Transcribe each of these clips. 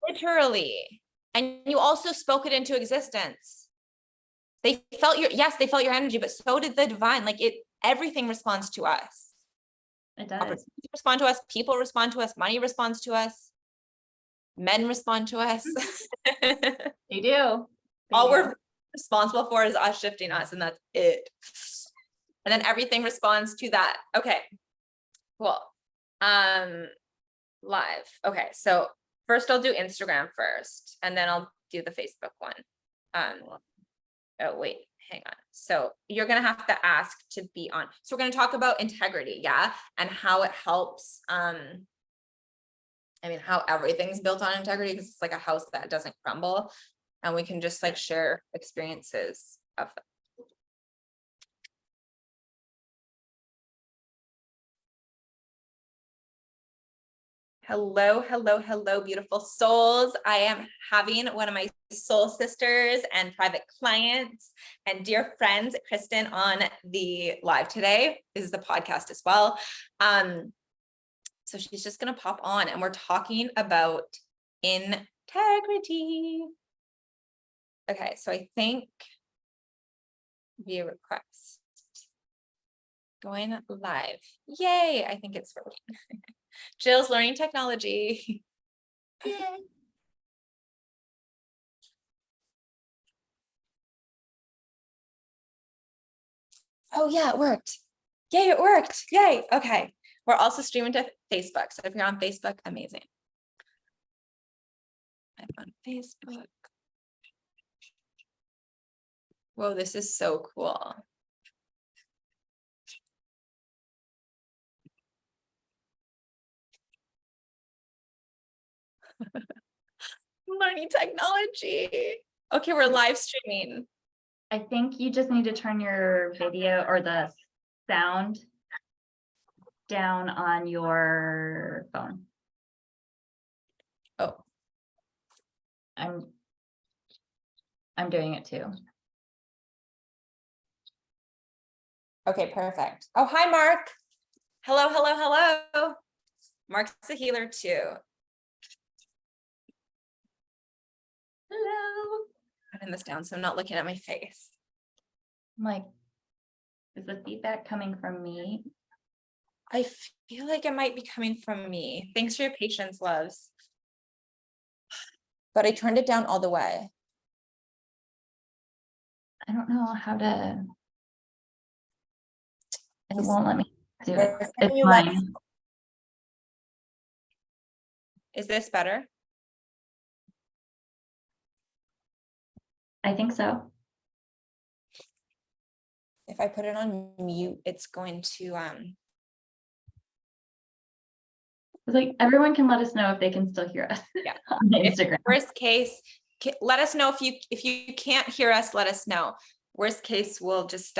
Literally. And you also spoke it into existence. They felt your energy, but so did the divine. Like everything responds to us. It does. Opportunities respond to us. People respond to us. Money responds to us. Men respond to us. They do. All we're responsible for is us shifting us, and that's it. And then everything responds to that. Okay, cool. Live. Okay, so first I'll do Instagram first, and then I'll do the Facebook one. Oh wait, hang on. So you're gonna have to ask to be on. So we're gonna talk about integrity, yeah, and how it helps. How everything's built on integrity, because it's like a house that doesn't crumble, and we can just like share experiences of it. Hello, beautiful souls. I am having one of my soul sisters and private clients and dear friends, Christin, on the live today. This is the podcast as well. So she's just going to pop on, and we're talking about integrity. Okay, so I think view request. Going live. Yay, I think it's working. Jill's learning technology. Yay. Oh yeah, it worked. Yay, it worked. Yay. Okay. We're also streaming to Facebook. So if you're on Facebook, amazing. I'm on Facebook. Whoa, this is so cool. Learning technology. Okay, we're live streaming. I think you just need to turn your video or the sound down on your phone. Oh. I'm doing it too. Okay, perfect. Oh, hi, Mark. Hello. Mark's a healer too. Hello. I'm putting this down so I'm not looking at my face. I'm like, is the feedback coming from me? I feel like it might be coming from me. Thanks for your patience, loves. But I turned it down all the way. I don't know how to. It won't let me do it. It's mine. Is this better? I think so. If I put it on mute, it's going to It's like everyone can let us know if they can still hear us. Yeah. On Instagram. Worst case, let us know if you can't hear us, let us know. Worst case, we'll just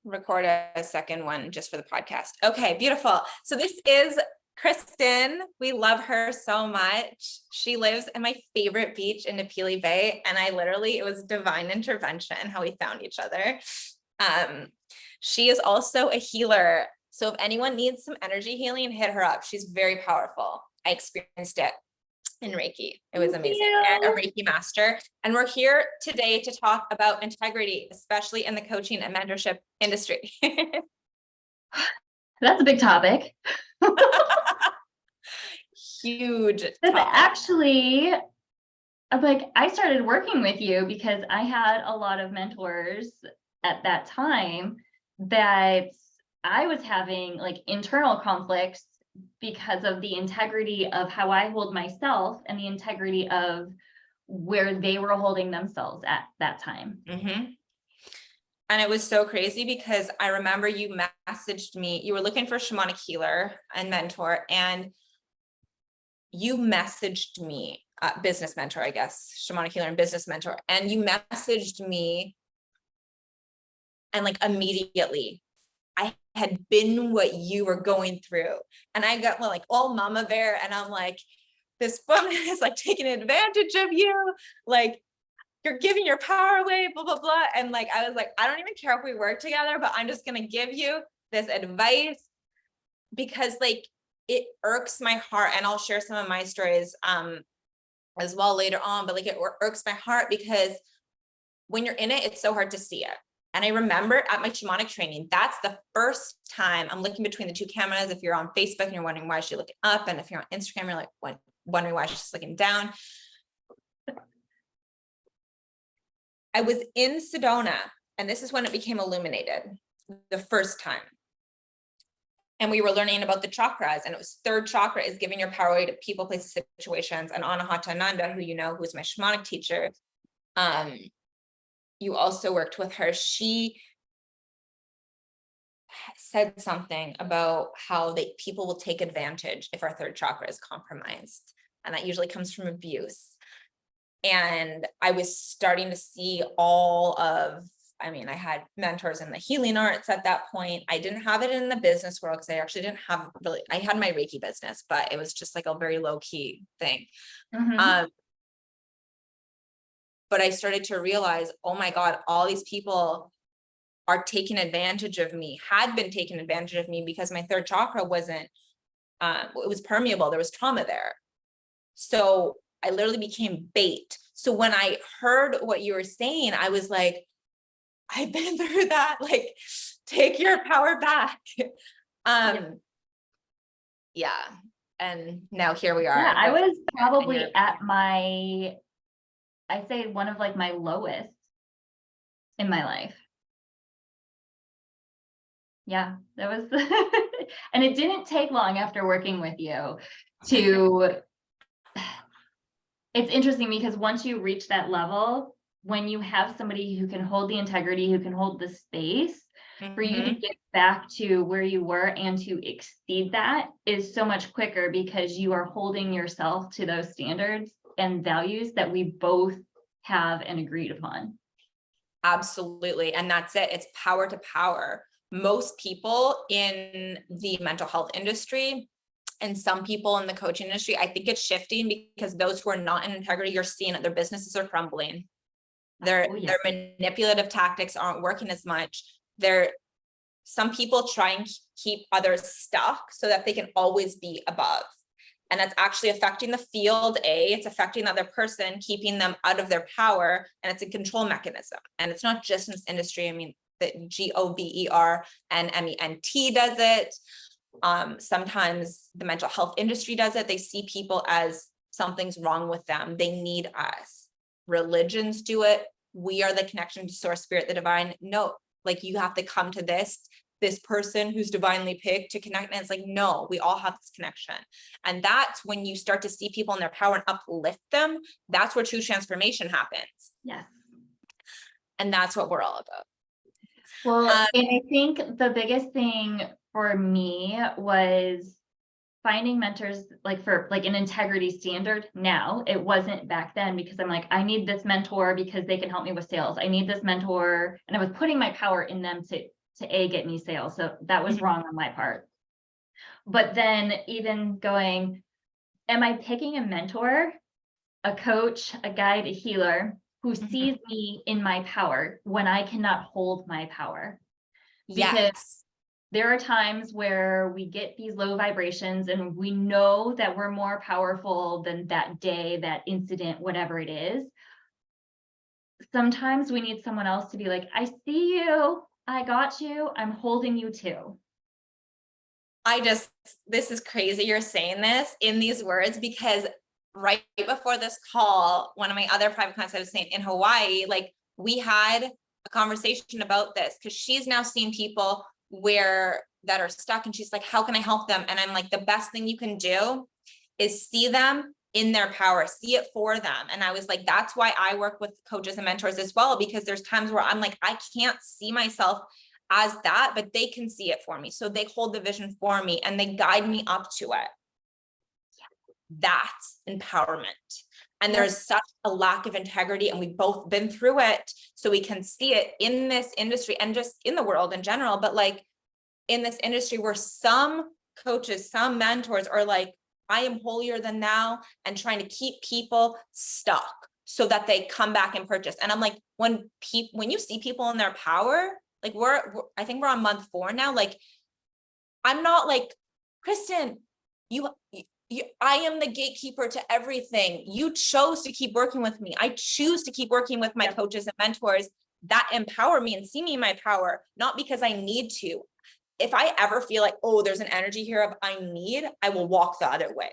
record a second one just for the podcast. Okay, beautiful. So this is Christin. We love her so much. She lives in my favorite beach in Napili Bay. And it was divine intervention how we found each other. She is also a healer. So if anyone needs some energy healing, hit her up. She's very powerful. I experienced it in Reiki. It was amazing. And a Reiki master. And we're here today to talk about integrity, especially in the coaching and mentorship industry. That's a big topic. Huge. Actually, I started working with you because I had a lot of mentors at that time that I was having like internal conflicts because of the integrity of how I hold myself and the integrity of where they were holding themselves at that time. Mm-hmm. And it was so crazy because I remember you messaged me, you were looking for a shamanic healer and mentor, and you messaged me, business mentor, I guess, shamanic healer and business mentor. And you messaged me and like immediately I had been what you were going through. And I got like all mama bear. And I'm like, this woman is like taking advantage of you. Like, you're giving your power away, blah, blah, blah. And like, I was like, I don't even care if we work together, but I'm just going to give you this advice because like it irks my heart, and I'll share some of my stories as well later on, but like it irks my heart because when you're in it, it's so hard to see it. And I remember at my shamanic training, that's the first time I'm looking between the two cameras. If you're on Facebook and you're wondering why she's looking up, and if you're on Instagram, you're like wondering why she's looking down. I was in Sedona, and this is when it became illuminated the first time. And we were learning about the chakras, and it was third chakra is giving your power away to people, places, situations. And Anahata Ananda, who you know, who's my shamanic teacher, you also worked with her. She said something about how people will take advantage if our third chakra is compromised. And that usually comes from abuse. And I was starting to see I had mentors in the healing arts at that point. I didn't have it in the business world because I actually didn't have really, I had my Reiki business, but it was just like a very low key thing. But I started to realize, oh my God, all these people are taking advantage of me, had been taking advantage of me because my third chakra wasn't, it was permeable. There was trauma there. So I literally became bait. So when I heard what you were saying, I was like, I've been through that, like, take your power back. Yeah. And now here we are. Yeah, I was probably at I'd say one of like my lowest in my life. Yeah, that was, and it didn't take long after working with you to, it's interesting because once you reach that level, when you have somebody who can hold the integrity, who can hold the space for you to get back to where you were and to exceed that is so much quicker because you are holding yourself to those standards and values that we both have and agreed upon. Absolutely. And that's it. It's power to power. Most people in the mental health industry and some people in the coaching industry, I think it's shifting because those who are not in integrity, you're seeing it, their businesses are crumbling. Their manipulative tactics aren't working as much. Some people try and keep others stuck so that they can always be above. And that's actually affecting the field. It's affecting the other person, keeping them out of their power. And it's a control mechanism. And it's not just in this industry. I mean, the GOBER and MENT does it. Sometimes the mental health industry does it. They see people as something's wrong with them. They need us. Religions do it. We are the connection to source, spirit, the divine. No, like you have to come to this person who's divinely picked to connect. And it's like, no, we all have this connection. And that's when you start to see people in their power and uplift them. That's where true transformation happens. Yes. And that's what we're all about. Well, and I think the biggest thing for me was finding mentors like for like an integrity standard. Now it wasn't back then because I'm like, I need this mentor because they can help me with sales. I need this mentor. And I was putting my power in them to get me sales. So that was wrong on my part. But then even going, am I picking a mentor, a coach, a guide, a healer who sees me in my power when I cannot hold my power? Because there are times where we get these low vibrations and we know that we're more powerful than that day, that incident, whatever it is. Sometimes we need someone else to be like, I see you, I got you, I'm holding you too. This is crazy you're saying this in these words, because right before this call, one of my other private clients, I was saying in Hawaii, like we had a conversation about this because she's now seeing people that are stuck, and she's like, how can I help them? And I'm like, the best thing you can do is see them in their power, see it for them. And I was like, that's why I work with coaches and mentors as well, because there's times where I'm like, I can't see myself as that, but they can see it for me. So they hold the vision for me and they guide me up to it. That's empowerment. And there's such a lack of integrity, and we've both been through it. So we can see it in this industry and just in the world in general, but like in this industry where some coaches, some mentors are like, I am holier than thou, and trying to keep people stuck so that they come back and purchase. And I'm like, when you see people in their power, like I think we're on month 4 now, like I'm not like, Christin, I am the gatekeeper to everything. You chose to keep working with me. I choose to keep working with my coaches and mentors that empower me and see me in my power, not because I need to. If I ever feel like, oh, there's an energy here of I will walk the other way.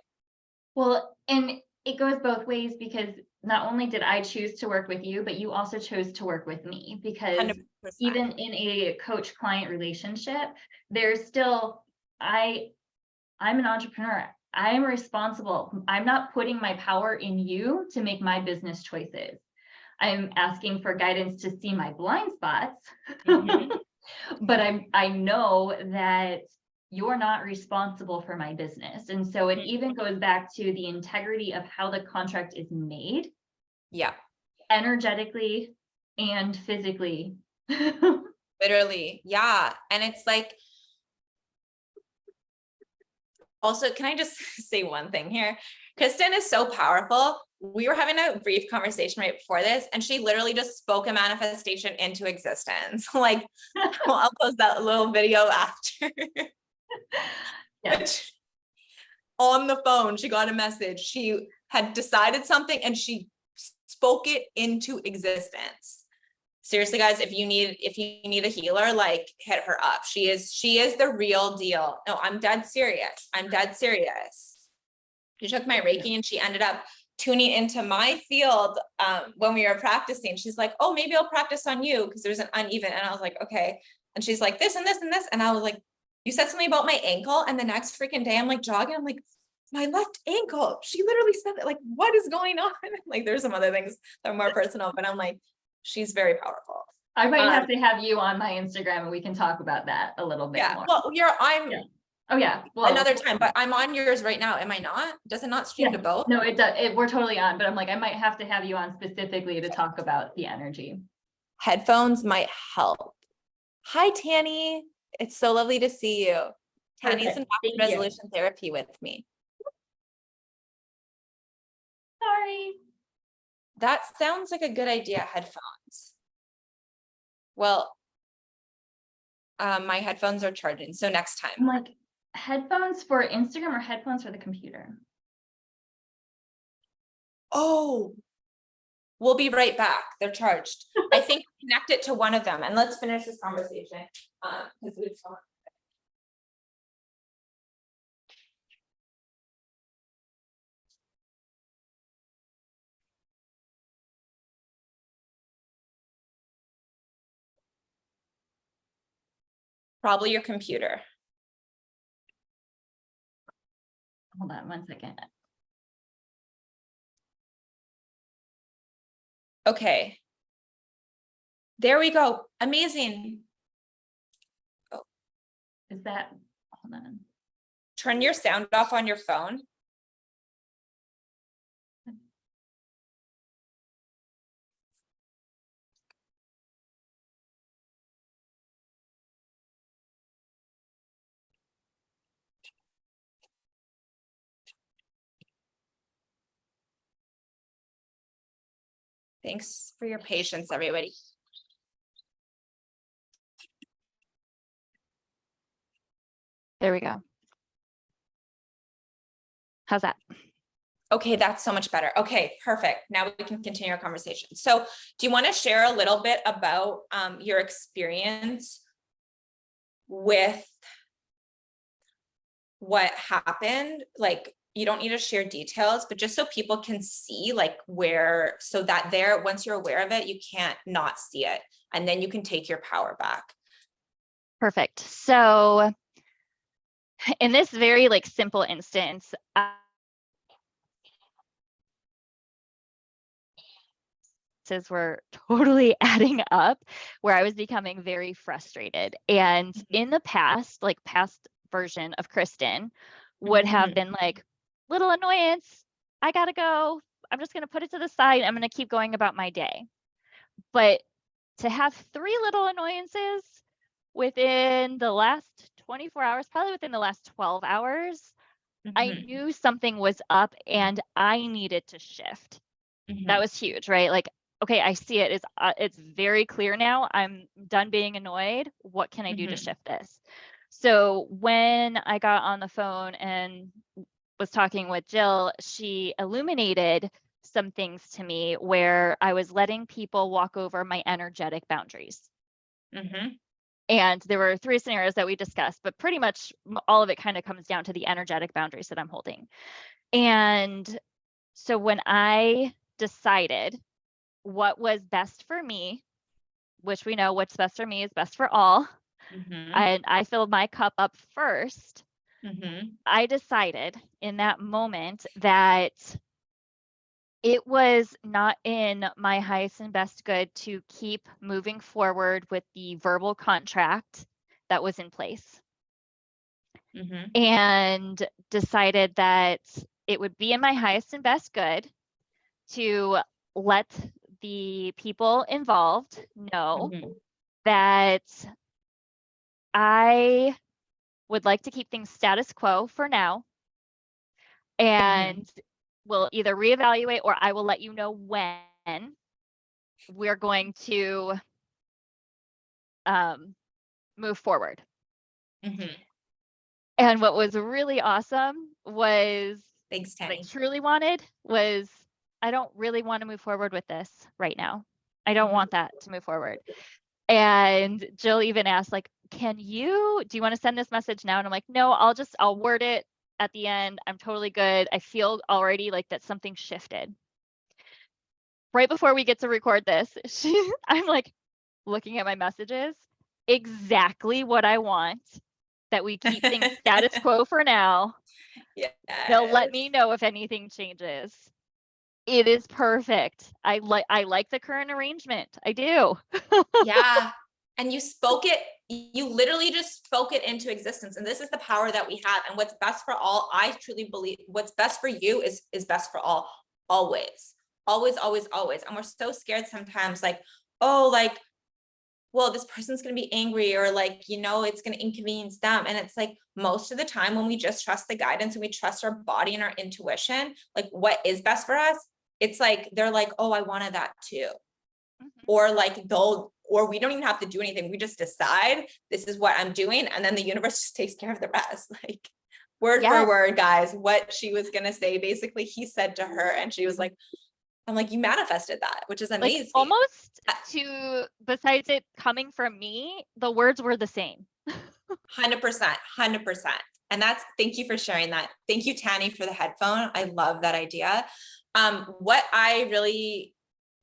Well, and it goes both ways, because not only did I choose to work with you, but you also chose to work with me, because 100%. even in a coach-client relationship, there's still, I'm an entrepreneur. I'm responsible. I'm not putting my power in you to make my business choices. I'm asking for guidance to see my blind spots, but I know that you're not responsible for my business. And so it even goes back to the integrity of how the contract is made. Yeah. Energetically and physically. Literally. Yeah. And it's like, also, can I just say one thing here? Christin is so powerful. We were having a brief conversation right before this, and she literally just spoke a manifestation into existence. Like, I'll post that little video after. Yes. On the phone, she got a message. She had decided something and she spoke it into existence. Seriously, guys, if you need a healer, like, hit her up. She is the real deal. No, I'm dead serious. She took my Reiki and she ended up tuning into my field when we were practicing. She's like, oh, maybe I'll practice on you because there's an uneven. And I was like, okay. And she's like, this and this and this. And I was like, you said something about my ankle. And the next freaking day I'm like jogging. I'm like, my left ankle. She literally said that. Like, what is going on? Like, there's some other things that are more personal, but I'm like, she's very powerful. I might have to have you on my Instagram and we can talk about that a little bit more. Well, Oh yeah. Well, another time, but I'm on yours right now. Am I not? Does it not stream to both? No, it does. We're totally on, but I'm like, I might have to have you on specifically to talk about the energy. Headphones might help. Hi, Tanny. It's so lovely to see you. Tanny's in resolution therapy with me. Sorry. That sounds like a good idea, headphones. Well, my headphones are charging, so next time. I'm like, headphones for Instagram or headphones for the computer? Oh, we'll be right back. They're charged. I think connect it to one of them and let's finish this conversation. Because we've gone. Probably your computer. Hold on one second. Okay. There we go. Amazing. Oh. Is that, hold on. Turn your sound off on your phone. Thanks for your patience, everybody. There we go. How's that? Okay, that's so much better. Okay, perfect. Now we can continue our conversation. So do you want to share a little bit about your experience with what happened? Like, you don't need to share details, but just so people can see like where, so that once you're aware of it, you can't not see it. And then you can take your power back. Perfect. So in this very like simple instance, were totally adding up where I was becoming very frustrated. And in the past, like past version of Christin would have been like, little annoyance, I gotta go. I'm just gonna put it to the side. I'm gonna keep going about my day. But to have 3 little annoyances within the last 24 hours, probably within the last 12 hours, I knew something was up and I needed to shift. That was huge, right? Like, okay, I see it. It's very clear now. I'm done being annoyed. What can I do to shift this? So when I got on the phone and was talking with Jill, she illuminated some things to me where I was letting people walk over my energetic boundaries. Mm-hmm. And there were 3 scenarios that we discussed, but pretty much all of it kind of comes down to the energetic boundaries that I'm holding. And so when I decided what was best for me, which we know what's best for me is best for all, Mm-hmm. and I filled my cup up first, Mm-hmm. I decided in that moment that it was not in my highest and best good to keep moving forward with the verbal contract that was in place, Mm-hmm. and decided that it would be in my highest and best good to let the people involved know Mm-hmm. that I would like to keep things status quo for now, and we'll either reevaluate or I will let you know when we're going to move forward. Mm-hmm. And what was really awesome was Thanks, what I Tanny. truly wanted was, I don't really want to move forward with this right now. I don't want that to move forward. And Jill even asked, like, do you want to send this message now? And I'm like, no, I'll word it at the end. I'm totally good. I feel already like that something shifted. Right before we get to record this, I'm like looking at my messages, exactly what I want, that we keep things status quo for now. Yes. They'll let me know if anything changes. It is perfect. I like the current arrangement. I do. Yeah. And you literally just spoke it into existence. And this is the power that we have. And what's best for all, I truly believe what's best for you is best for all, always, always, always, always. And we're so scared sometimes, like, oh, like, well, this person's going to be angry, or like, it's going to inconvenience them. And it's like, most of the time when we just trust the guidance and we trust our body and our intuition, like what is best for us, it's like, they're like, oh, I wanted that too. Or like or we don't even have to do anything. We just decide this is what I'm doing. And then the universe just takes care of the rest. Like word for word, guys, what she was going to say, basically he said to her, and she was like, I'm like, you manifested that, which is amazing. Like, almost besides it coming from me, the words were the same. 100%. And thank you for sharing that. Thank you, Tanny, for the headphone. I love that idea. What I really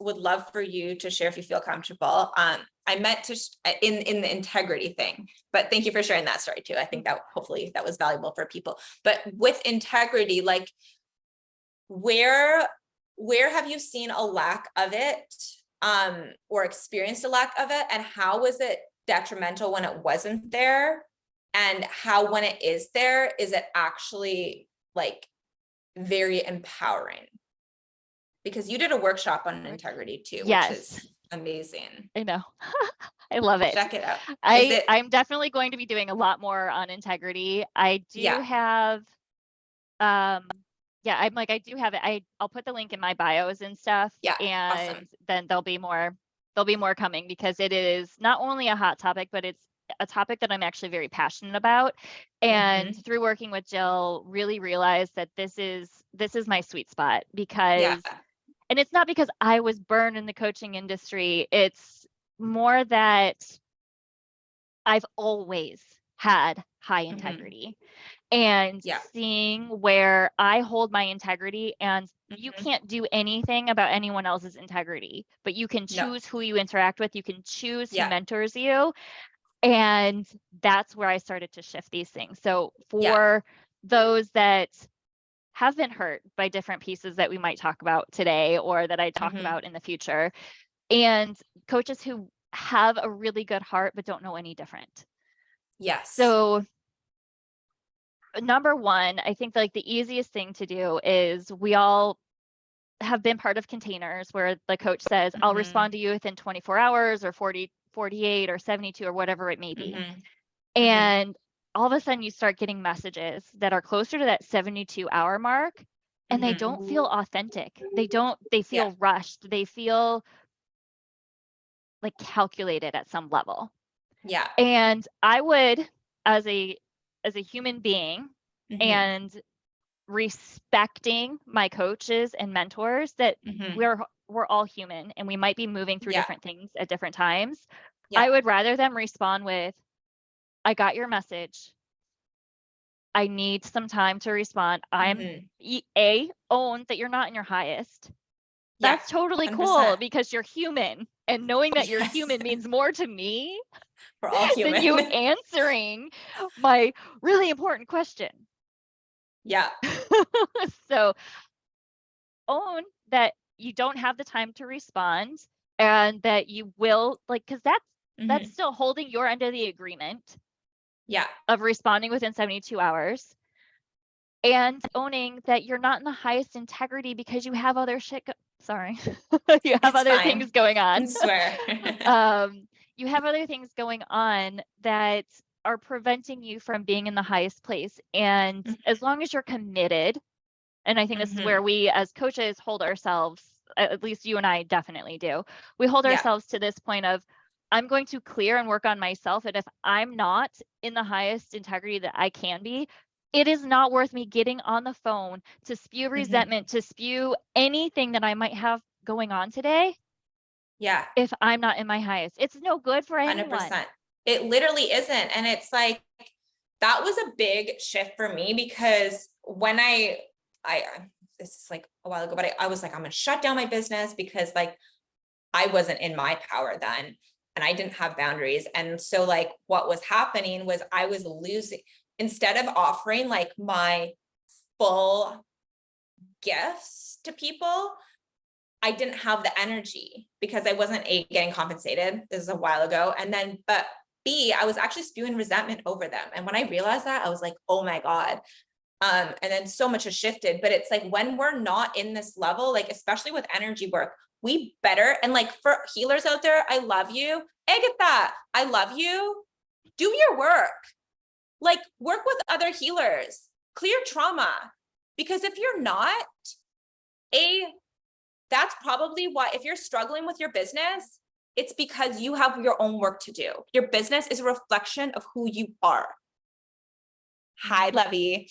would love for you to share, if you feel comfortable, I meant to in the integrity thing, but thank you for sharing that story too. I think that hopefully that was valuable for people. But with integrity, like where have you seen a lack of it, or experienced a lack of it, and how was it detrimental when it wasn't there, and how when it is there, is it actually like very empowering? Because you did a workshop on integrity too, which is amazing. I know. I love it. Check it out. I'm definitely going to be doing a lot more on integrity. I do have, I do have it. I'll put the link in my bios and stuff. Yeah. And awesome. Then there'll be more coming, because it is not only a hot topic, but it's a topic that I'm actually very passionate about. And through working with Jill, really realized that this is my sweet spot, because and it's not because I was burned in the coaching industry. It's more that I've always had high integrity, and seeing where I hold my integrity, and you can't do anything about anyone else's integrity, but you can choose who you interact with. You can choose who mentors you. And that's where I started to shift these things. So for those that have been hurt by different pieces that we might talk about today, or that I talk about in the future, and coaches who have a really good heart but don't know any different. Yes. So number one, I think like the easiest thing to do is, we all have been part of containers where the coach says, I'll respond to you within 24 hours or 40, 48 or 72 or whatever it may be. And all of a sudden you start getting messages that are closer to that 72-hour mark, and they don't feel authentic. They feel rushed. They feel like calculated at some level. Yeah. And I would as a human being Mhm. and respecting my coaches and mentors that Mhm. we're all human and we might be moving through Yeah. different things at different times. Yeah. I would rather them respond with, I got your message. I need some time to respond. I'm own that you're not in your highest. Yeah. That's totally cool 100%. because you're human. And knowing that you're Yes. human means more to me We're all than you human. answering my really important question. Yeah. So own that you don't have the time to respond and that you will, like, because that's Mhm. still holding your end of the agreement Yeah. of responding within 72 hours and owning that you're not in the highest integrity because you have other shit. Sorry. You have It's other fine. things going on. I swear. You have other things going on that are preventing you from being in the highest place. And Mhm. as long as you're committed, and I think this is where we as coaches hold ourselves, at least you and I definitely do. We hold Yeah. ourselves to this point of, I'm going to clear and work on myself. And if I'm not in the highest integrity that I can be, it is not worth me getting on the phone to spew resentment, to spew anything that I might have going on today. Yeah. If I'm not in my highest, it's no good for anyone. 100%. It literally isn't. And it's like, that was a big shift for me because when I this is like a while ago, but I was like, I'm going to shut down my business because like I wasn't in my power then and I didn't have boundaries. And so like what was happening was I was losing, instead of offering like my full gifts to people, I didn't have the energy because I wasn't getting compensated. This is a while ago. And then, but B, I was actually spewing resentment over them. And when I realized that, I was like, oh my God. And then so much has shifted, but it's like when we're not in this level, like especially with energy work, we better, and like for healers out there, I love you. I get that. I love you. Do your work. Like work with other healers, clear trauma. Because if you're not, that's probably why, if you're struggling with your business, it's because you have your own work to do. Your business is a reflection of who you are. Hi, Levy.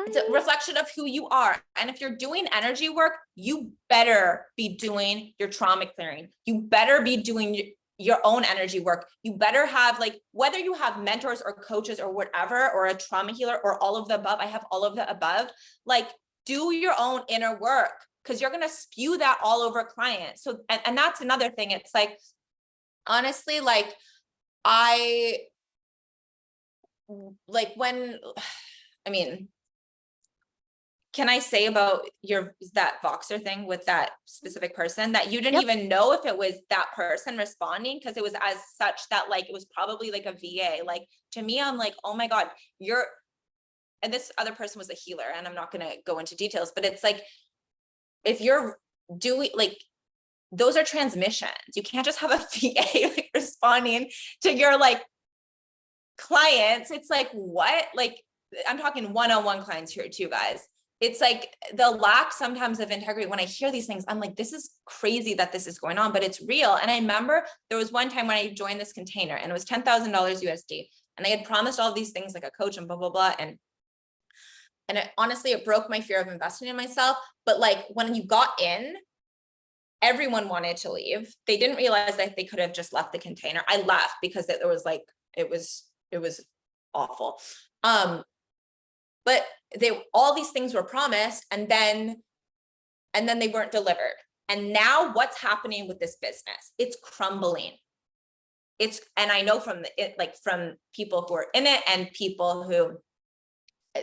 It's a reflection of who you are. And if you're doing energy work, you better be doing your trauma clearing. You better be doing your own energy work. You better have, like, whether you have mentors or coaches or whatever, or a trauma healer or all of the above, I have all of the above, like do your own inner work because you're going to spew that all over clients. So, and that's another thing. It's like, honestly, like can I say about that Voxer thing with that specific person that you didn't even know if it was that person responding? Cause it was as such that like, it was probably like a VA. Like to me, I'm like, oh my God, and this other person was a healer and I'm not going to go into details, but it's like, if you're doing like, those are transmissions. You can't just have a VA like responding to your like clients. It's like, what? Like I'm talking one-on-one clients here too, guys. It's like the lack sometimes of integrity. When I hear these things, I'm like, this is crazy that this is going on, but it's real. And I remember there was one time when I joined this container and it was $10,000 USD. And I had promised all these things like a coach and blah, blah, blah. And honestly, it broke my fear of investing in myself. But like when you got in, everyone wanted to leave. They didn't realize that they could have just left the container. I left because it was awful. But all these things were promised and then they weren't delivered. And now what's happening with this business? It's crumbling. And I know from people who are in it and people who,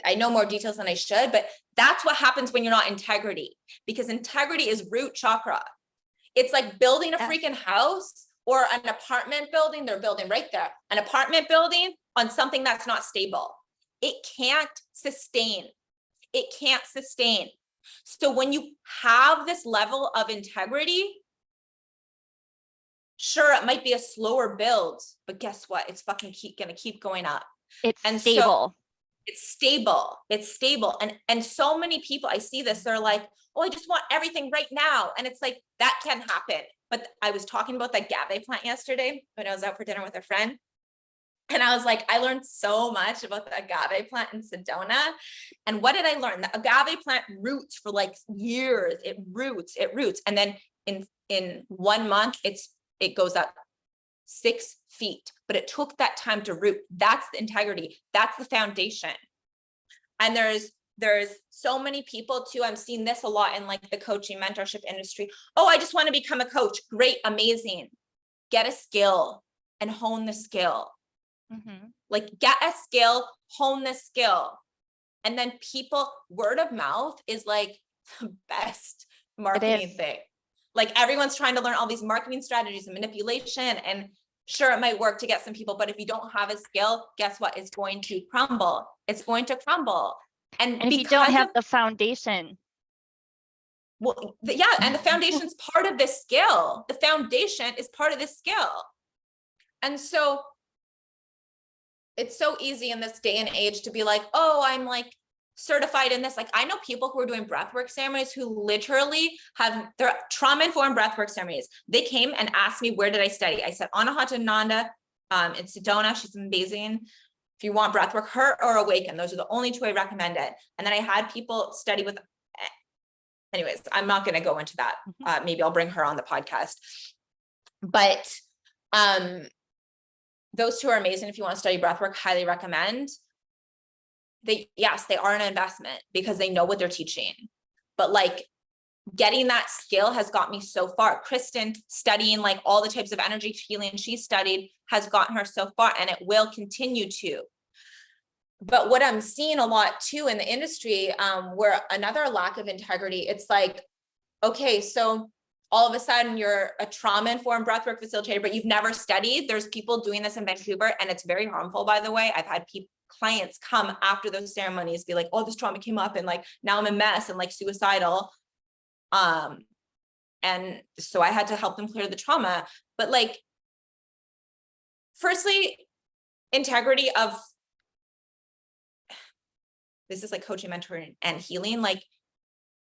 I know more details than I should, but that's what happens when you're not integrity, because integrity is root chakra. It's like building a freaking house or an apartment building. They're building right there, an apartment building on something that's not stable. It can't sustain. It can't sustain. So when you have this level of integrity, sure, it might be a slower build, but guess what? It's fucking gonna keep going up. It's stable. It's stable. It's stable. And so many people, I see this, they're like, oh, I just want everything right now. And it's like, that can happen. But I was talking about that agave plant yesterday when I was out for dinner with a friend. And I was like, I learned so much about the agave plant in Sedona. And what did I learn? The agave plant roots for like years. It roots. And then in 1 month, it goes up 6 feet, but it took that time to root. That's the integrity. That's the foundation. And there's so many people too. I'm seeing this a lot in like the coaching mentorship industry. Oh, I just want to become a coach. Great. Amazing. Get a skill and hone the skill. Like get a skill, hone the skill. And then word of mouth is like the best marketing thing. Like everyone's trying to learn all these marketing strategies and manipulation, and sure, it might work to get some people, but if you don't have a skill, guess what? It's going to crumble. It's going to crumble. And if you don't have the foundation. Well, yeah. And the foundation's part of this skill. The foundation is part of this skill. And so it's so easy in this day and age to be like, oh, I'm like certified in this. Like I know people who are doing breathwork ceremonies who literally have their trauma-informed breathwork ceremonies. They came and asked me, where did I study? I said, Anahatananda in Sedona. She's amazing. If you want breathwork, her or Awaken, those are the only two I recommend it. And then I had people study with, anyways, I'm not going to go into that. Maybe I'll bring her on the podcast, but those two are amazing. If you want to study breathwork, highly recommend. They are an investment because they know what they're teaching, but like getting that skill has got me so far. Christin studying like all the types of energy healing she studied has gotten her so far, and it will continue to. But what I'm seeing a lot too in the industry, where another lack of integrity, it's like, okay, so all of a sudden you're a trauma-informed breathwork facilitator, but you've never studied. There's people doing this in Vancouver, and it's very harmful, by the way. I've had clients come after those ceremonies, be like, oh, this trauma came up and like, now I'm a mess and like suicidal. And so I had to help them clear the trauma. But like, firstly, integrity of, this is like coaching, mentoring, and healing, like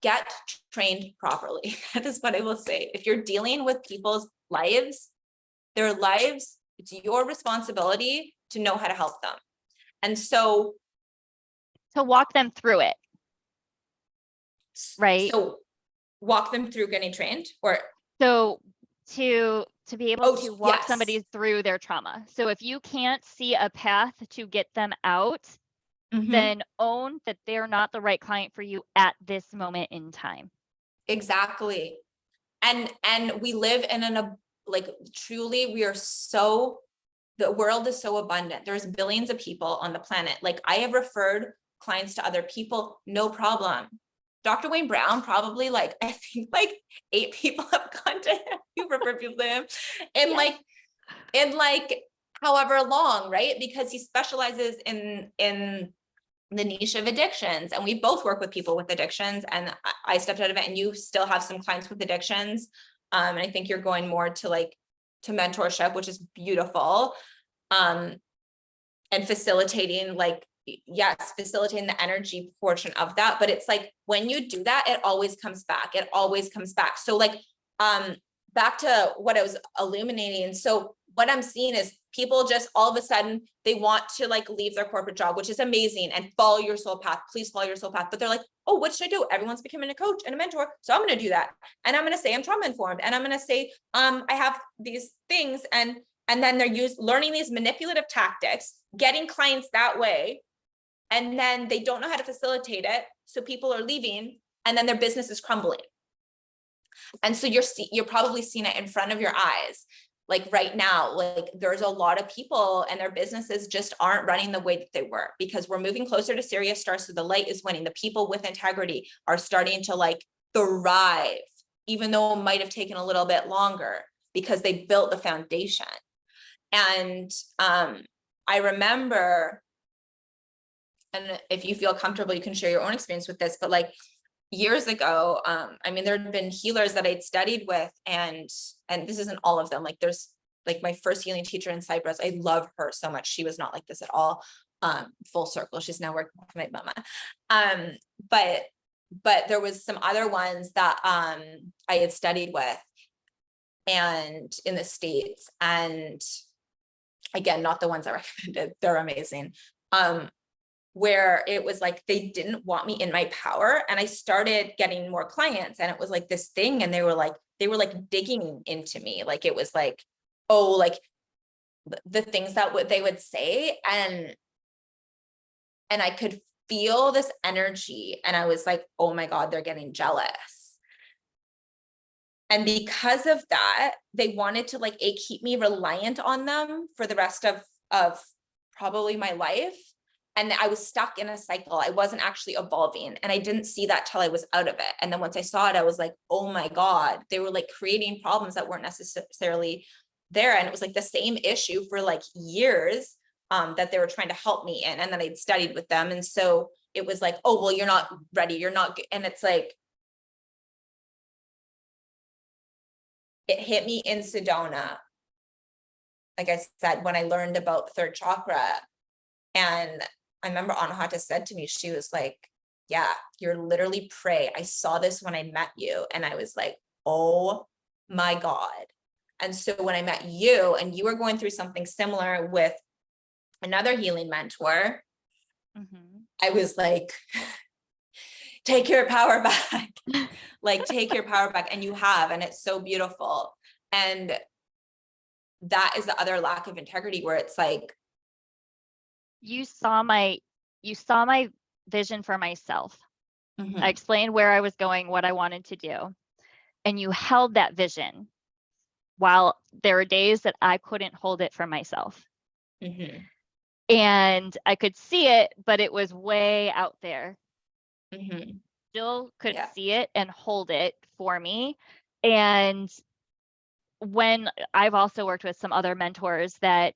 get trained properly. That is what I will say. If you're dealing with people's lives, their lives, it's your responsibility to know how to help them. And so to walk them through it. Right. So walk them through getting trained, or so to be able to walk yes. somebody through their trauma. So if you can't see a path to get them out, then own that they're not the right client for you at this moment in time. Exactly. And we live in like truly, the world is so abundant. There's billions of people on the planet. Like I have referred clients to other people, no problem. Dr. Wayne Brown, probably like, I think like 8 people have gone to him. You refer people to him. And like however long, right? Because he specializes in the niche of addictions, and we both work with people with addictions, and I stepped out of it, and you still have some clients with addictions. And I think you're going more to mentorship, which is beautiful. And facilitating facilitating the energy portion of that. But it's like, when you do that, it always comes back. It always comes back. So like, back to what I was illuminating. So what I'm seeing is people just all of a sudden, they want to like leave their corporate job, which is amazing, and follow your soul path. Please follow your soul path. But they're like, oh, what should I do? Everyone's becoming a coach and a mentor. So I'm going to do that. And I'm going to say I'm trauma informed. And I'm going to say, I have these things. And then they're learning these manipulative tactics, getting clients that way. And then they don't know how to facilitate it. So people are leaving, and then their business is crumbling. And so you're probably seeing it in front of your eyes. Like right now, like there's a lot of people and their businesses just aren't running the way that they were, because we're moving closer to Sirius stars. So the light is winning. The people with integrity are starting to like thrive, even though it might've taken a little bit longer, because they built the foundation. And I remember, and if you feel comfortable, you can share your own experience with this, but like years ago, there had been healers that I'd studied with, and this isn't all of them. Like there's like my first healing teacher in Cyprus. I love her so much. She was not like this at all. Full circle. She's now working with my mama. But there was some other ones that I had studied with, and in the States, and again, not the ones I recommended, they're amazing. Where it was like, they didn't want me in my power. And I started getting more clients, and it was like this thing. And they were like digging into me. Like, it was like, oh, like the things that they would say. And I could feel this energy, and I was like, oh my God, they're getting jealous. And because of that, they wanted to like keep me reliant on them for the rest of probably my life. And I was stuck in a cycle. I wasn't actually evolving. And I didn't see that till I was out of it. And then once I saw it, I was like, oh my God, they were like creating problems that weren't necessarily there. And it was like the same issue for like years that they were trying to help me in. And then I'd studied with them. And so it was like, oh, well, you're not ready. You're not. And it's like, it hit me in Sedona. Like I said, when I learned about third chakra, and I remember Anahata said to me, she was like, yeah, you're literally prey. I saw this when I met you. And I was like, oh my God. And so when I met you, and you were going through something similar with another healing mentor, I was like, take your power back. Like, take your power back. And you have, and it's so beautiful. And that is the other lack of integrity, where it's like, you saw my vision for myself. I explained where I was going, what I wanted to do. And you held that vision, while there were days that I couldn't hold it for myself. And I could see it, but it was way out there. Still could see it and hold it for me. And when I've also worked with some other mentors that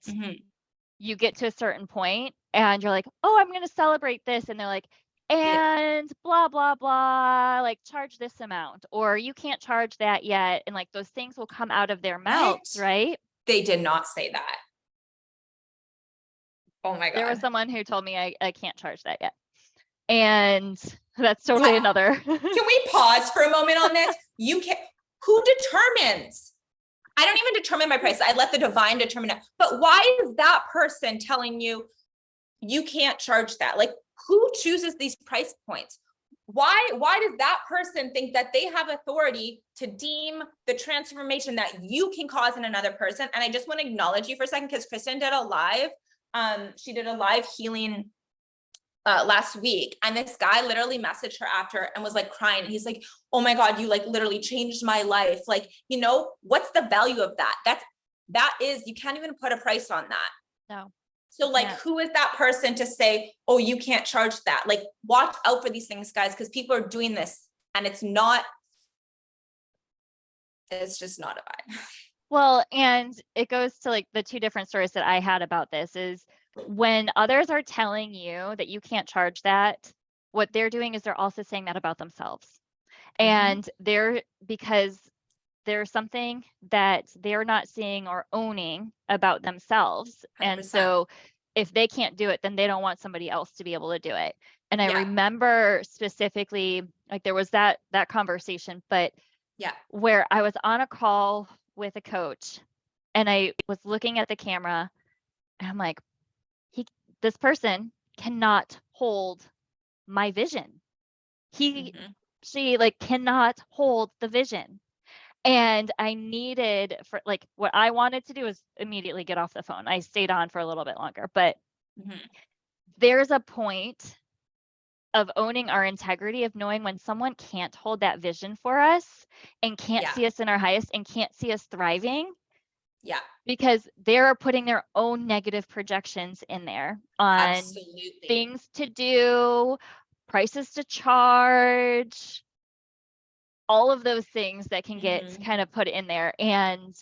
you get to a certain point and you're like, oh, I'm going to celebrate this. And they're like, and blah, blah, blah, like charge this amount, or you can't charge that yet. And like those things will come out of their mouths, right? They did not say that. Oh my God. There was someone who told me I can't charge that yet. And that's totally another. Can we pause for a moment on this? You can't, who determines? I don't even determine my price. I let the divine determine it. But why is that person telling you you can't charge that? Like, who chooses these price points? Why does that person think that they have authority to deem the transformation that you can cause in another person? And I just want to acknowledge you for a second, because Christin did a live, she did a live healing last week, and this guy literally messaged her after and was like crying. He's like, oh my God, you like literally changed my life. Like, you know, what's the value of that? That is, you can't even put a price on that. No. So like, who is that person to say, oh, you can't charge that? Like, watch out for these things, guys, because people are doing this, and it's just not a vibe. Well, and it goes to like the two different stories that I had about this is, when others are telling you that you can't charge that, what they're doing is they're also saying that about themselves. And because there's something that they're not seeing or owning about themselves. 100%. And so if they can't do it, then they don't want somebody else to be able to do it. And I remember specifically, like there was that conversation, but where I was on a call with a coach and I was looking at the camera and I'm like, this person cannot hold my vision. She like cannot hold the vision. And I needed for like, what I wanted to do is immediately get off the phone. I stayed on for a little bit longer, but there's a point of owning our integrity, of knowing when someone can't hold that vision for us and can't see us in our highest and can't see us thriving. Yeah. Because they're putting their own negative projections in there on things to do, prices to charge, all of those things that can get kind of put in there. And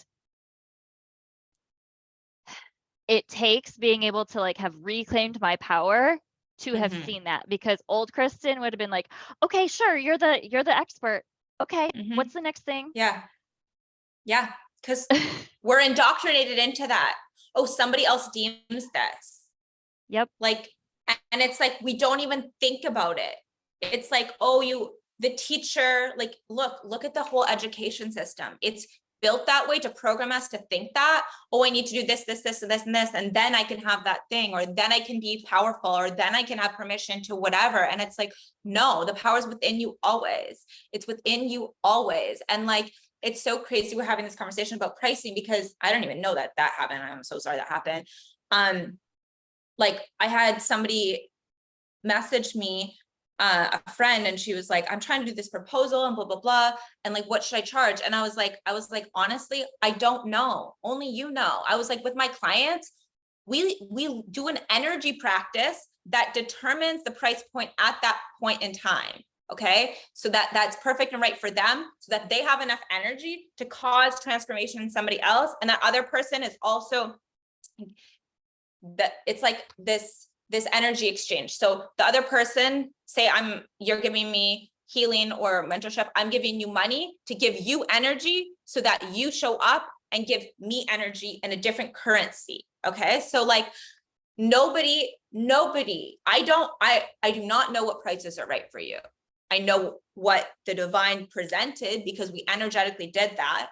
it takes being able to like have reclaimed my power to have seen that, because old Christin would have been like, okay, sure, you're the expert. Okay, what's the next thing? Yeah. Because we're indoctrinated into that. Oh, somebody else deems this. Yep. Like, and it's like, we don't even think about it. It's like, oh, the teacher, like, look at the whole education system. It's built that way to program us to think that, oh, I need to do this, this, this, and this, and this, and then I can have that thing, or then I can be powerful, or then I can have permission to whatever. And it's like, no, the power is within you always. It's within you always. And like, it's so crazy. We're having this conversation about pricing because I don't even know that that happened. I'm so sorry that happened. Like I had somebody message me, a friend, and she was like, I'm trying to do this proposal and blah, blah, blah. And like, what should I charge? And I was like, honestly, I don't know. Only you know. I was like, with my clients, we do an energy practice that determines the price point at that point in time. Okay. So that's perfect and right for them, so that they have enough energy to cause transformation in somebody else. And that other person is also, that it's like this energy exchange. So the other person, say you're giving me healing or mentorship, I'm giving you money to give you energy so that you show up and give me energy in a different currency. Okay. So like nobody, I do not know what prices are right for you. I know what the divine presented because we energetically did that.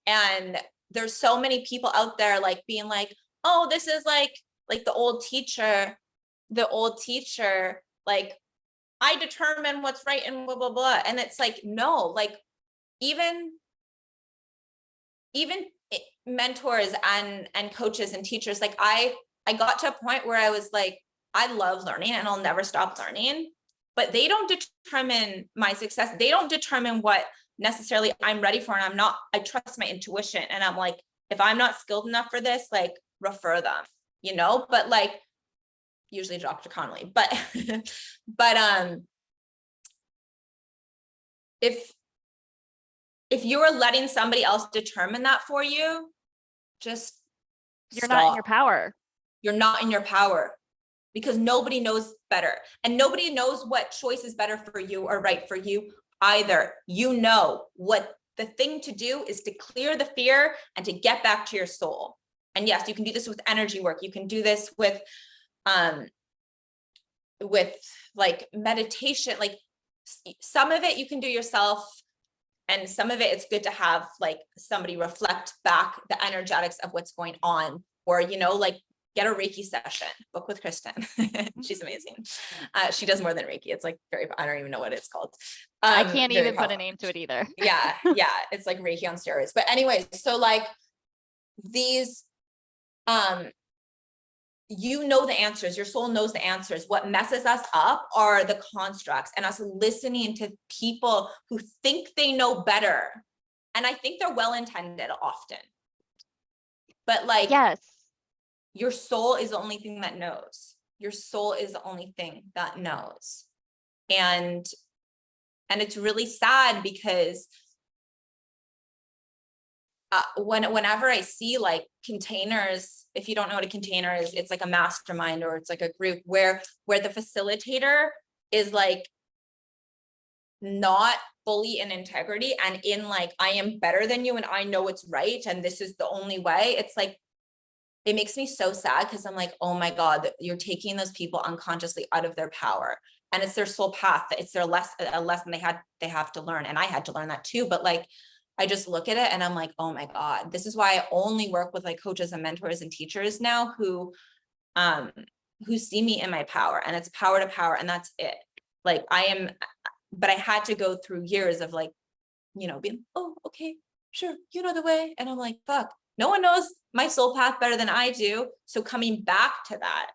And there's so many people out there like being like, oh, this is like the old teacher, like I determine what's right and blah, blah, blah. And it's like, no, like even mentors and coaches and teachers, like I got to a point where I was like, I love learning and I'll never stop learning, but they don't determine my success. They don't determine what necessarily I'm ready for. And I trust my intuition. And I'm like, if I'm not skilled enough for this, like refer them, but like usually Dr. Connolly, but if you are letting somebody else determine that for you, just You're stop. not in your power. You're not in your power, because nobody knows better, and nobody knows what choice is better for you or right for you either. What the thing to do is to clear the fear and to get back to your soul. And yes, you can do this with energy work. You can do this with like meditation. Like some of it you can do yourself, and some of it it's good to have like somebody reflect back the energetics of what's going on, or like get a Reiki session, book with Christin. She's amazing. She does more than Reiki. It's like I don't even know what it's called. I can't even put a name to it either. Yeah. It's like Reiki on steroids. But anyways, so like these, the answers, your soul knows the answers. What messes us up are the constructs and us listening to people who think they know better. And I think they're well-intended often, but like, yes, your soul is the only thing that knows. Your soul is the only thing that knows. And it's really sad because whenever I see like containers, if you don't know what a container is, it's like a mastermind or it's like a group where the facilitator is like not fully in integrity and in like, I am better than you and I know what's right and this is the only way. It's like, it makes me so sad because I'm like, oh my God, you're taking those people unconsciously out of their power. And it's their soul path. It's their a lesson they have to learn. And I had to learn that too. But like, I just look at it and I'm like, oh my God, this is why I only work with like coaches and mentors and teachers now who see me in my power, and it's power to power. And that's it. Like but I had to go through years of like, being, oh, okay, sure. You know the way. And I'm like, fuck, no one knows my soul path better than I do. So coming back to that,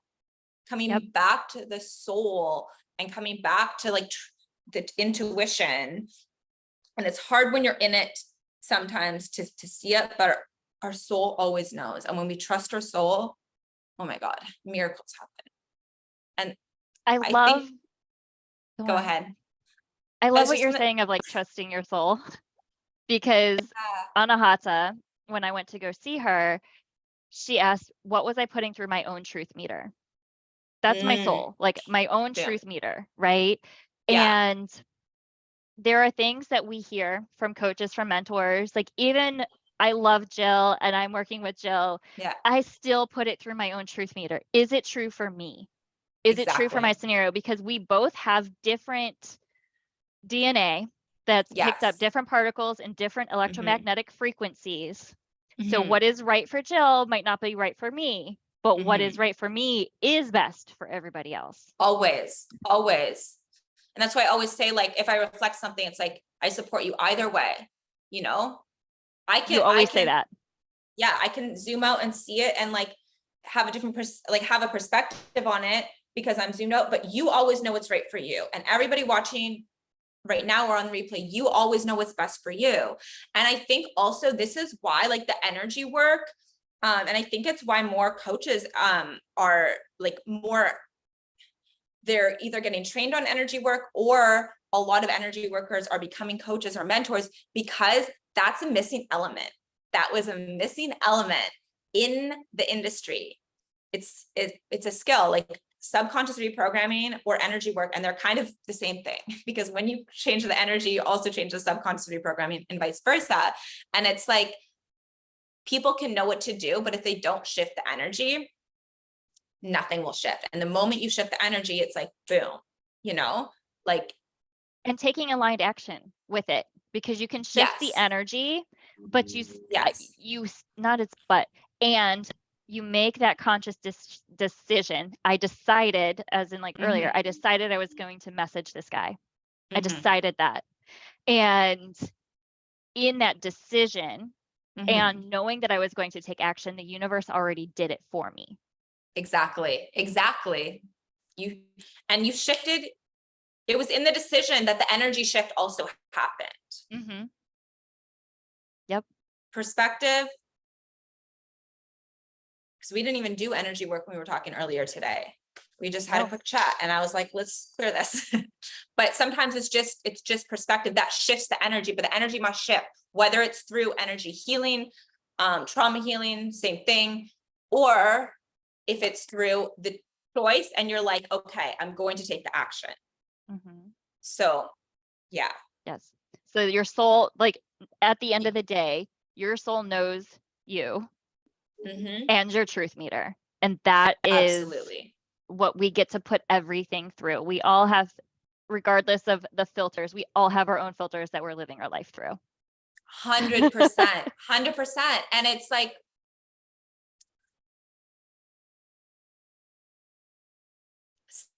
back to the soul and coming back to like the intuition. And it's hard when you're in it sometimes to see it, but our soul always knows. And when we trust our soul, oh my God, miracles happen. And I think, go ahead. I love what you're saying of like trusting your soul, because Anahata, when I went to go see her, she asked, what was I putting through my own truth meter? That's my soul, like my own truth meter, right? Yeah. And there are things that we hear from coaches, from mentors, like even I love Jill and I'm working with Jill. Yeah. I still put it through my own truth meter. Is it true for me? Is it true for my scenario? Because we both have different DNA that's picked up Yes. different particles and different electromagnetic frequencies. So Mhm. what is right for Jill might not be right for me, but what is Mhm. right for me is best for everybody else. Always, always. And that's why I always say, like, if I reflect something, it's like, I support you either way, you know, You I always say can, that. yeah, I can zoom out and see it and like have a different, like have a perspective on it because I'm zoomed out, but you always know what's right for you. And everybody watching right now or on the replay, you always know what's best for you. And I think also this is why like the energy work, and I think it's why more coaches are like more, they're either getting trained on energy work or a lot of energy workers are becoming coaches or mentors because that's a missing element. That was a missing element in the industry. It's a skill like subconscious reprogramming or energy work, and they're kind of the same thing because when you change the energy, you also change the subconscious reprogramming and vice versa. And it's like people can know what to do, but if they don't shift the energy, nothing will shift. And the moment you shift the energy, it's like boom, you know, like And taking aligned action with it, because you can shift the yes, energy, but yes, not it's but, and you make that conscious decision. I decided, as in like earlier, I decided I was going to message this guy. I decided that. And in that decision and knowing that I was going to take action, the universe already did it for me. exactly. You shifted. It was in the decision that the energy shift also happened. Yep. Perspective. Because we didn't even do energy work when we were talking earlier today. We just had a quick chat and I was like, let's clear this. But sometimes it's just perspective that shifts the energy, but the energy must shift, whether it's through energy healing, trauma healing, same thing, or if it's through the choice and you're like, okay, I'm going to take the action. So yeah. Yes. So your soul, like at the end of the day, your soul knows you and your truth meter. And that is Absolutely. what we get to put everything through. We all have, regardless of the filters, we all have our own filters that we're living our life through. 100%, 100%. And it's like,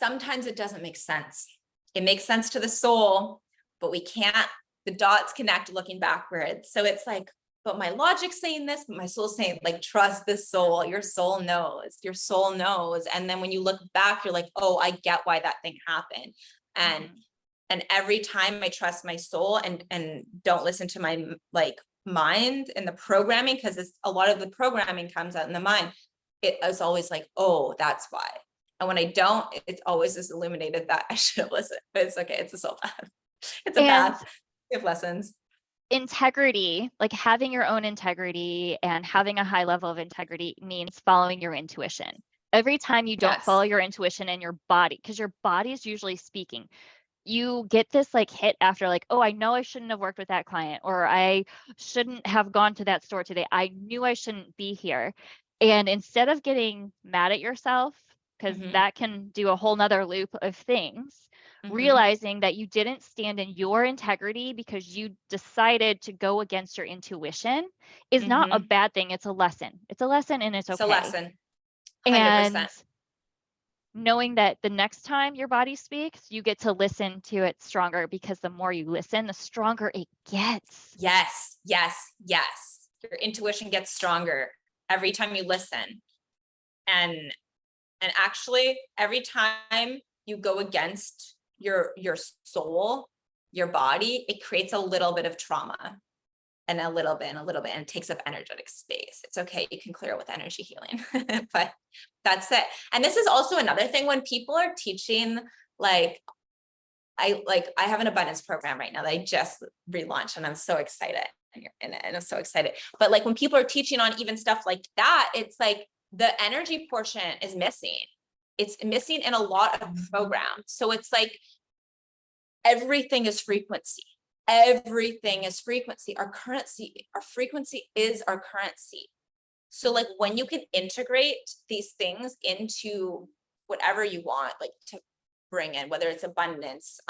sometimes it doesn't make sense. It makes sense to the soul, but we can't, the dots connect looking backwards. So it's like, but my logic's saying this, but my soul's saying like, trust the soul. Your soul knows, your soul knows. And then when you look back, you're like, oh, I get why that thing happened. And every time I trust my soul and don't listen to my like mind and the programming, because it's a lot of the programming comes out in the mind. It is always like, oh, that's why. And when I don't, it's always just illuminated that I should have listened. But it's okay. It's a soul path. It's a path. We have lessons. Integrity, like having your own integrity and having a high level of integrity means following your intuition. Every time you don't follow your intuition and your body, because your body is usually speaking, you get this like hit after like, oh, I know I shouldn't have worked with that client, or I shouldn't have gone to that store today. I knew I shouldn't be here. And instead of getting mad at yourself, because that can do a whole nother loop of things, realizing that you didn't stand in your integrity because you decided to go against your intuition is not a bad thing. It's a lesson. It's a lesson and it's okay. It's a lesson. 100%. And knowing that the next time your body speaks, you get to listen to it stronger, because the more you listen, the stronger it gets. Yes, yes, yes. Your intuition gets stronger every time you listen. And actually every time you go against your soul, your body, it creates a little bit of trauma and a little bit, and it takes up energetic space. It's okay. You can clear it with energy healing, but that's it. And this is also another thing when people are teaching, like I have an abundance program right now that I just relaunched and I'm so excited and you're in it and I'm so excited. But like when people are teaching on even stuff like that, it's like the energy portion is missing. It's missing in a lot of programs. So it's like everything is frequency. Everything is frequency. Our currency, our frequency is our currency. So like when you can integrate these things into whatever you want, like to bring in, whether it's abundance,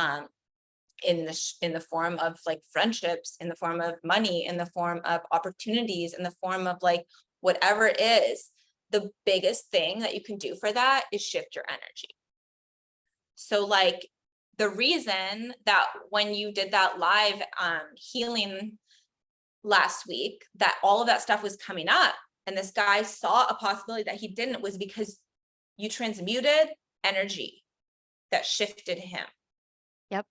in the form of like friendships, in the form of money, in the form of opportunities, in the form of like whatever it is. The biggest thing that you can do for that is shift your energy. So like the reason that when you did that live healing last week, that all of that stuff was coming up and this guy saw a possibility that he didn't, was because you transmuted energy that shifted him. Yep.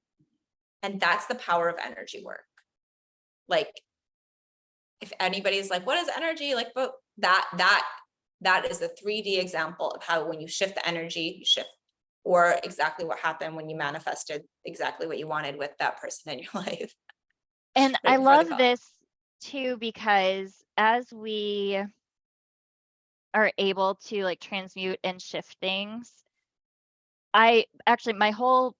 And that's the power of energy work. Like if anybody's like, what is energy? Like, but that is a 3D example of how when you shift the energy, you shift, or exactly what happened when you manifested exactly what you wanted with that person in your life. And Right I before the love call. this too, because as we are able to like transmute and shift things, my whole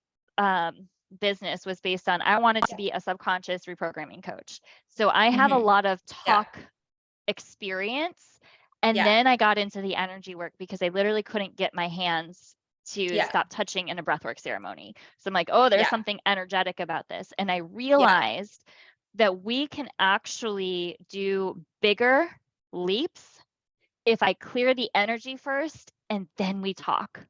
business was based on, I wanted to be a subconscious reprogramming coach. So I have a lot of talk experience. And then I got into the energy work because I literally couldn't get my hands to stop touching in a breathwork ceremony. So I'm like, oh, there's something energetic about this. And I realized that we can actually do bigger leaps if I clear the energy first and then we talk.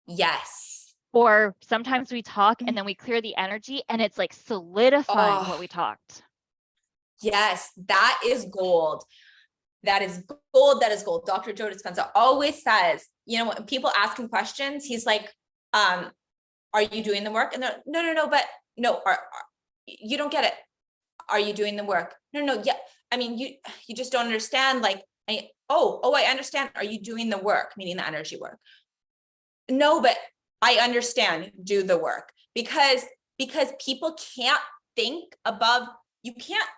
Yes. Or sometimes we talk and then we clear the energy and it's like solidifying what we talked. Yes, that is gold. That is gold. That is gold. Dr. Joe Dispenza always says, you know, when people ask him questions, he's like, are you doing the work? And they're, no, but no, you don't get it. Are you doing the work? No. Yeah. I mean, you just don't understand. Like, I understand. Are you doing the work? Meaning the energy work. No, but I understand. Do the work, because people can't think above, you can't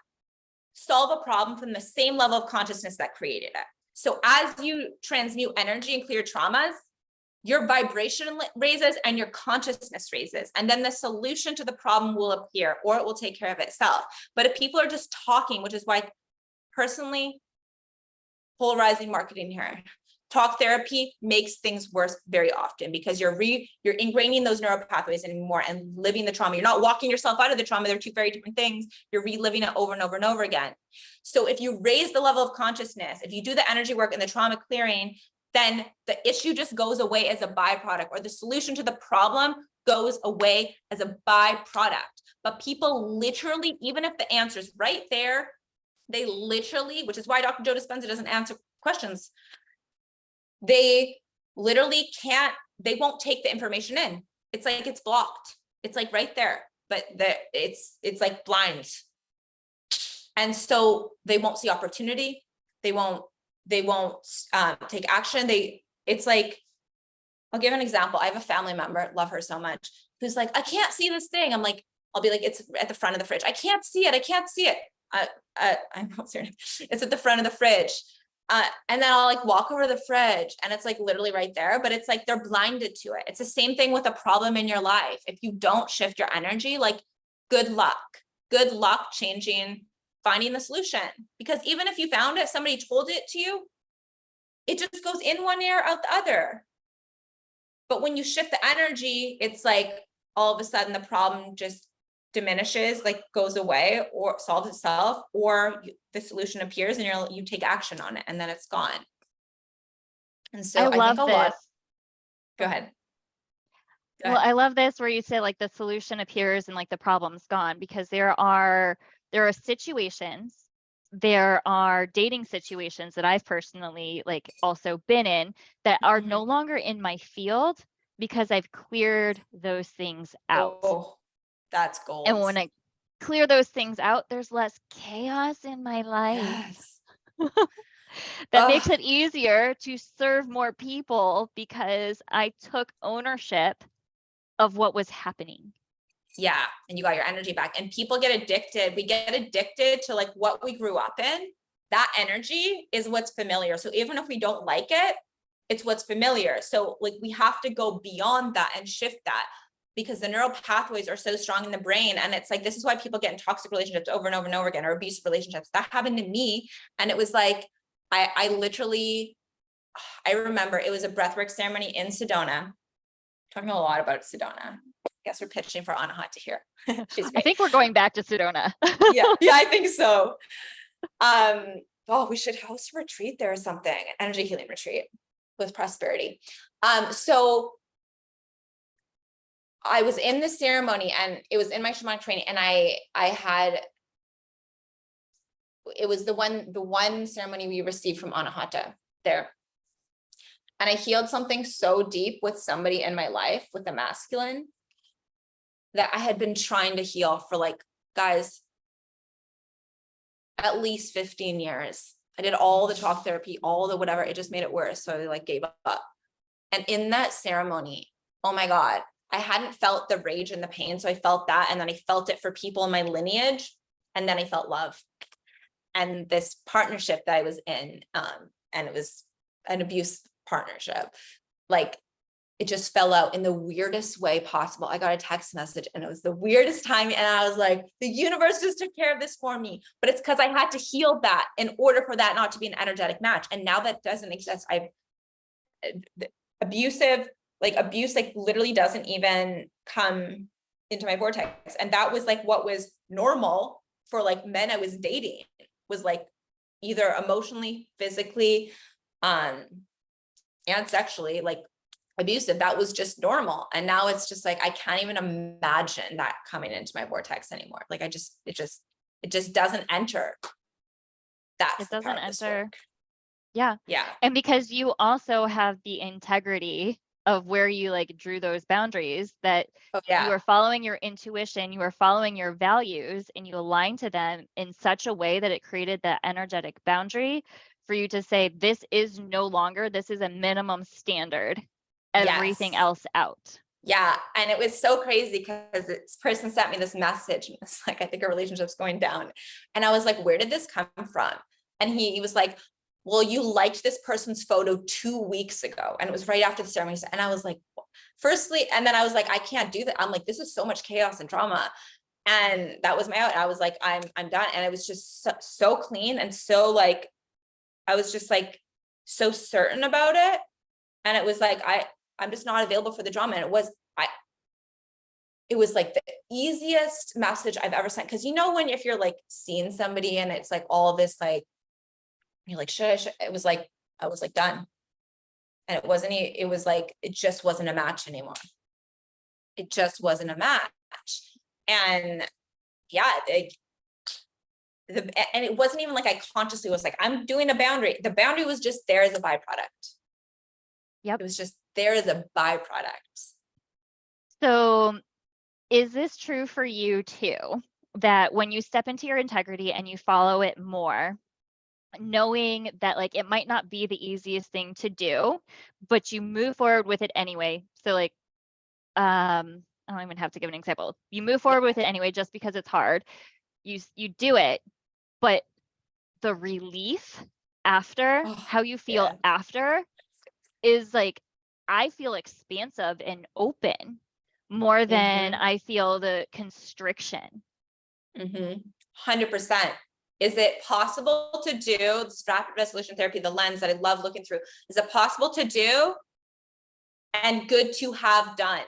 solve a problem from the same level of consciousness that created it. So as you transmute energy and clear traumas, your vibration raises and your consciousness raises. And then the solution to the problem will appear, or it will take care of itself. But if people are just talking, which is why personally, polarizing marketing here, talk therapy makes things worse very often, because you're ingraining those neural pathways anymore and living the trauma. You're not walking yourself out of the trauma. They're two very different things. You're reliving it over and over and over again. So if you raise the level of consciousness, if you do the energy work and the trauma clearing, then the issue just goes away as a byproduct, or the solution to the problem goes away as a byproduct. But people literally, even if the answer's right there, they literally, which is why Dr. Joe Dispenza doesn't answer questions, they literally can't, they won't take the information in. It's like it's blocked. It's like right there, but it's like blind. And so they won't see opportunity. They won't take action. It's like, I'll give an example. I have a family member, love her so much, who's like, I can't see this thing. I'm like, I'll be like, it's at the front of the fridge. I can't see it. I'm not serious. It's at the front of the fridge. And then I'll like walk over to the fridge and it's like literally right there, but it's like they're blinded to it. It's the same thing with a problem in your life. If you don't shift your energy, like good luck changing, finding the solution. Because even if you found it, somebody told it to you, it just goes in one ear, out the other. But when you shift the energy, it's like all of a sudden the problem just diminishes, like goes away or solves itself, or the solution appears and you take action on it and then it's gone. And so I love think this. Go ahead. Well, I love this where you say like the solution appears and like the problem's gone, because there are situations, there are dating situations that I've personally like also been in that are no longer in my field because I've cleared those things out. Oh, that's gold. And when I clear those things out, there's less chaos in my life. Yes. That makes it easier to serve more people because I took ownership of what was happening. Yeah. And you got your energy back. And people get addicted. We get addicted to like what we grew up in. That energy is what's familiar. So even if we don't like it, it's what's familiar. So like we have to go beyond that and shift that, because the neural pathways are so strong in the brain. And it's like, this is why people get in toxic relationships over and over and over again, or abusive relationships. That happened to me. And it was like, I remember it was a breathwork ceremony in Sedona. Talking a lot about Sedona. guess we're pitching for Anahata here. She's I great. think we're going back to Sedona. Yeah, I think so. Oh, we should host a retreat there or something, an energy healing retreat with prosperity. So I was in the ceremony and it was in my shamanic training, and it was the one ceremony we received from Anahata there. And I healed something so deep with somebody in my life with the masculine that I had been trying to heal for, like, guys, at least 15 years. I did all the talk therapy, all the whatever, it just made it worse. So I like gave up. And in that ceremony, oh my God, I hadn't felt the rage and the pain. So I felt that. And then I felt it for people in my lineage. And then I felt love. And this partnership that I was in, and it was an abuse partnership, like, it just fell out in the weirdest way possible. I got a text message and it was the weirdest time. And I was like, the universe just took care of this for me. But it's because I had to heal that in order for that not to be an energetic match. And now that doesn't exist. Abuse like literally doesn't even come into my vortex. And that was like what was normal for like men I was dating, was like either emotionally, physically, and sexually, like, abusive. That was just normal. And now it's just like, I can't even imagine that coming into my vortex anymore. Like, it just doesn't enter. That's It doesn't enter. Yeah. And because you also have the integrity of where you like drew those boundaries, that you are following your intuition, you are following your values, and you align to them in such a way that it created that energetic boundary for you to say, this is no longer, this is a minimum standard, everything else out. Yeah. And it was so crazy because this person sent me this message and it's like, I think our relationship's going down. And I was like, where did this come from? And he was like, well, you liked this person's photo 2 weeks ago. And it was right after the ceremony. And I was like, firstly, and then I was like, I can't do that. I'm like, this is so much chaos and drama. And that was my out. I was like, I'm done. And it was just so clean. And so like, I was just like, so certain about it. And it was like, I'm just not available for the drama. And it was like the easiest message I've ever sent. Cause you know, if you're like seeing somebody and it's like all this, like, you're like, should it was like, I was like done. And it was like, it just wasn't a match anymore. It just wasn't a match. And yeah, and it wasn't even like I consciously was like, I'm doing a boundary. The boundary was just there as a byproduct. Yep. It was just there as a byproduct. So is this true for you too? That when you step into your integrity and you follow it more, knowing that like it might not be the easiest thing to do, but you move forward with it anyway. So like, I don't even have to give an example. You move forward with it anyway, just because it's hard. You do it, but the relief after, how you feel after is like, I feel expansive and open more than I feel the constriction. 100%. Is it possible to do the rapid resolution therapy, the lens that I love looking through? Is it possible to do and good to have done?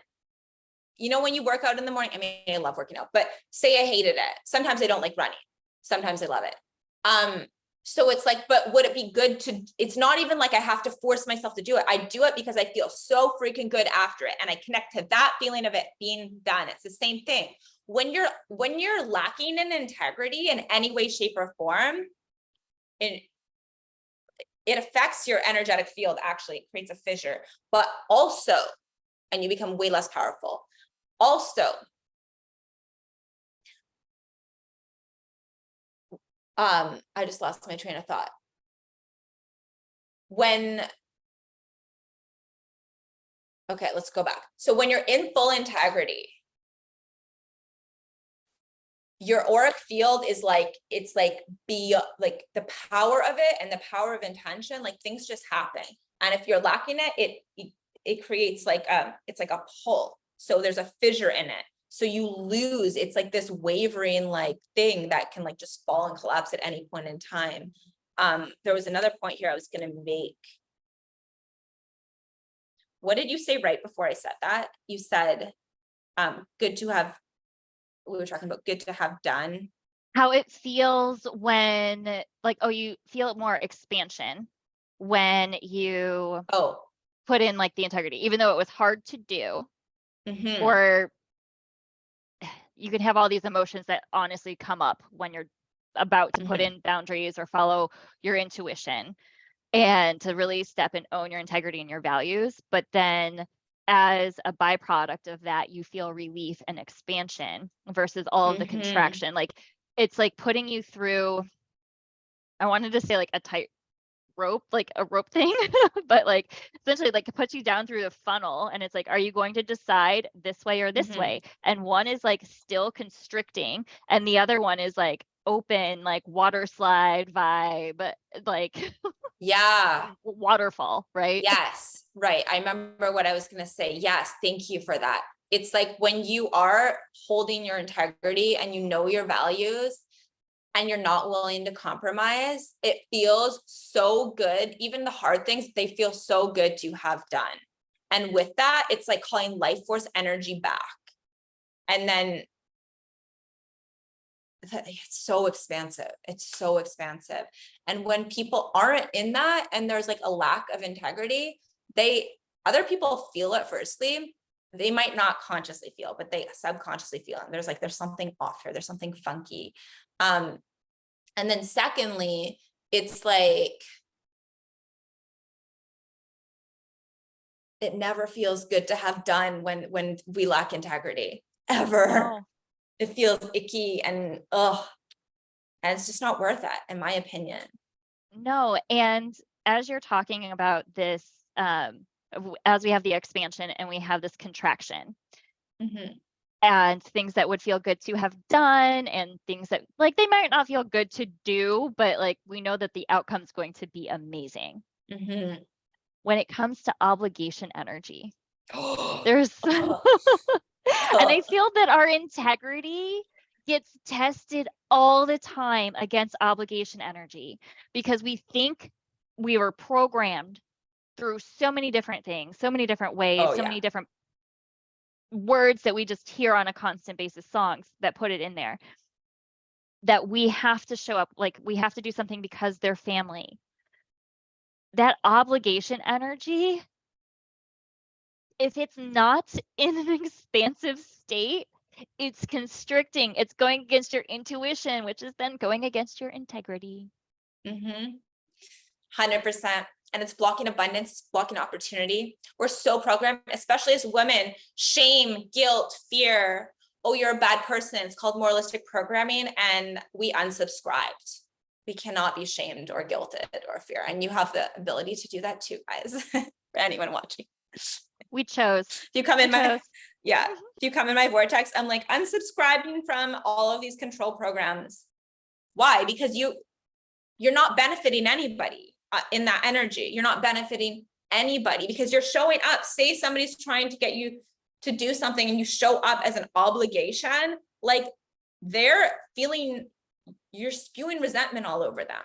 You know, when you work out in the morning, I mean, I love working out, but say I hated it. Sometimes I don't like running. Sometimes I love it. So it's like, but would it be good to, it's not even like I have to force myself to do it. I do it because I feel so freaking good after it. And I connect to that feeling of it being done. It's the same thing. When you're lacking in integrity in any way, shape, or form, it affects your energetic field. Actually, it creates a fissure, but also, and you become way less powerful. Also, I just lost my train of thought. Okay, let's go back. So when you're in full integrity, your auric field is like, it's like like the power of it and the power of intention, like things just happen. And if you're lacking it creates like it's like a pull. So there's a fissure in it. So you lose, it's like this wavering like thing that can like just fall and collapse at any point in time. There was another point here I was going to make. What did you say right before I said that? You said, good to have, we were talking about good to have done. How it feels when like, oh, you feel more expansion when you Oh, put in like the integrity, even though it was hard to do, mhm, or you can have all these emotions that honestly come up when you're about to put in boundaries or follow your intuition and to really step and own your integrity and your values. But then as a byproduct of that, you feel relief and expansion versus all of the contraction. Like it's like putting you through, I wanted to say like a tight rope, like a rope thing, but like essentially like it puts you down through the funnel and it's like, are you going to decide this way or this way? And one is like still constricting and the other one is like open, like water slide vibe, like yeah, waterfall, right? yes, right. I remember what I was going to say. Yes, thank you for that. It's like when you are holding your integrity and you know your values and you're not willing to compromise, it feels so good. Even the hard things, they feel so good to have done. And with that, it's like calling life force energy back. And then it's so expansive. It's so expansive. And when people aren't in that and there's like a lack of integrity, other people feel it firstly. They might not consciously feel, but they subconsciously feel it. And there's something off here. There's something funky. And then secondly, it's like, it never feels good to have done when we lack integrity ever. No. It feels icky and it's just not worth it, in my opinion. No. And as you're talking about this, as we have the expansion and we have this contraction, and things that would feel good to have done and things that like they might not feel good to do, but like we know that the outcome's going to be amazing. When it comes to obligation energy, there's and I feel that our integrity gets tested all the time against obligation energy because we think we were programmed through so many different things, so many different ways, many different words that we just hear on a constant basis, songs that put it in there, that we have to show up, like we have to do something because they're family. That obligation energy, if it's not in an expansive state, it's constricting. It's going against your intuition, which is then going against your integrity. 100%. And it's blocking abundance, it's blocking opportunity. We're so programmed, especially as women, shame, guilt, fear. Oh, you're a bad person. It's called moralistic programming. And we unsubscribed. We cannot be shamed or guilted or fear. And you have the ability to do that too, guys, for anyone watching. We chose. If you come in if you come in my vortex, I'm like unsubscribing from all of these control programs. Why? Because you're not benefiting anybody in that energy. You're not benefiting anybody because you're showing up. Say somebody's trying to get you to do something and you show up as an obligation, like they're feeling, you're spewing resentment all over them.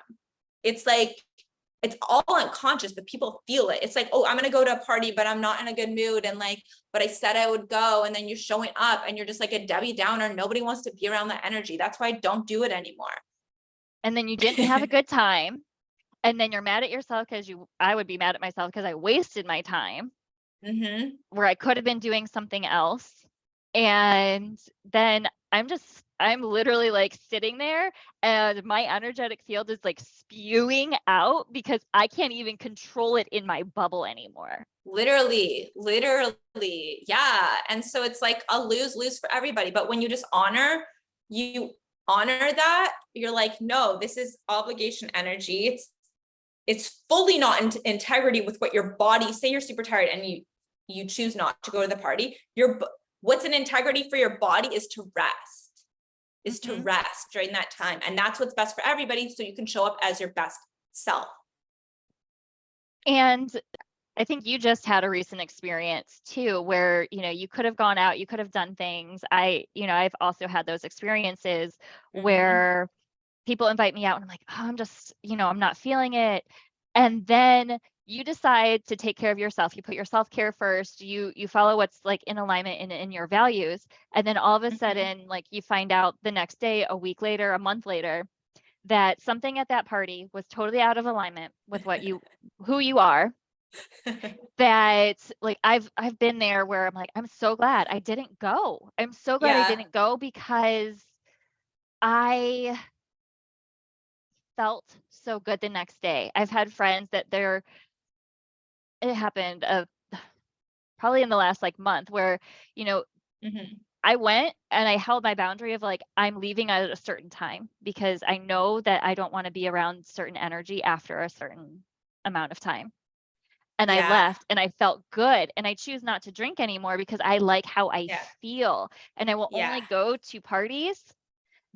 It's like, it's all unconscious, but people feel it. It's like, oh, I'm going to go to a party, but I'm not in a good mood. And like, but I said I would go. And then you're showing up and you're just like a Debbie Downer. Nobody wants to be around that energy. That's why I don't do it anymore. And then you didn't have a good time. And then you're mad at yourself because I would be mad at myself because I wasted my time where I could have been doing something else. And then I'm literally like sitting there and my energetic field is like spewing out because I can't even control it in my bubble anymore. Literally. Yeah. And so it's like a lose for everybody. But when you just honor that, you're like, no, this is obligation energy. It's fully not in integrity with what your body, say you're super tired and you choose not to go to the party. What's an integrity for your body is to rest during that time. And that's what's best for everybody. So you can show up as your best self. And I think you just had a recent experience too, where, you could have gone out, you could have done things. I've also had those experiences where people invite me out and I'm like, oh, I'm just, I'm not feeling it. And then you decide to take care of yourself, you put your self-care first, you follow what's like in alignment in your values. And then all of a sudden, like you find out the next day, a week later, a month later, that something at that party was totally out of alignment with who you are. That like I've been there where I'm like, I'm so glad I didn't go. I'm so glad I didn't go because I felt so good the next day. I've had friends that it happened probably in the last like month where, I went and I held my boundary of like, I'm leaving at a certain time because I know that I don't want to be around certain energy after a certain amount of time. And I left and I felt good, and I choose not to drink anymore because I like how I feel. And I will only go to parties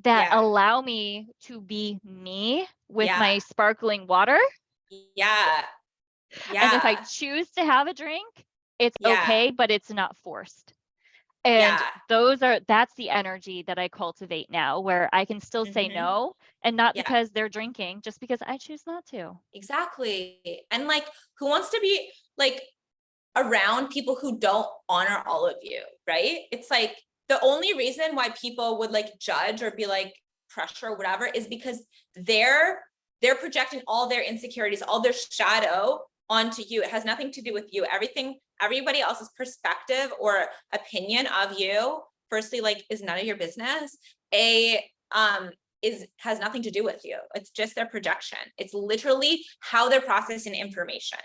that allow me to be me with my sparkling water. Yeah. And if I choose to have a drink, it's okay, but it's not forced. And that's the energy that I cultivate now, where I can still say no, and not because they're drinking, just because I choose not to. Exactly. And like, who wants to be like around people who don't honor all of you, right? It's like the only reason why people would like judge or be like pressure or whatever is because they're projecting all their insecurities, all their shadow onto you. It has nothing to do with you. Everybody else's perspective or opinion of you, firstly, like, is none of your business. Has nothing to do with you. It's just their projection. It's literally how they're processing information.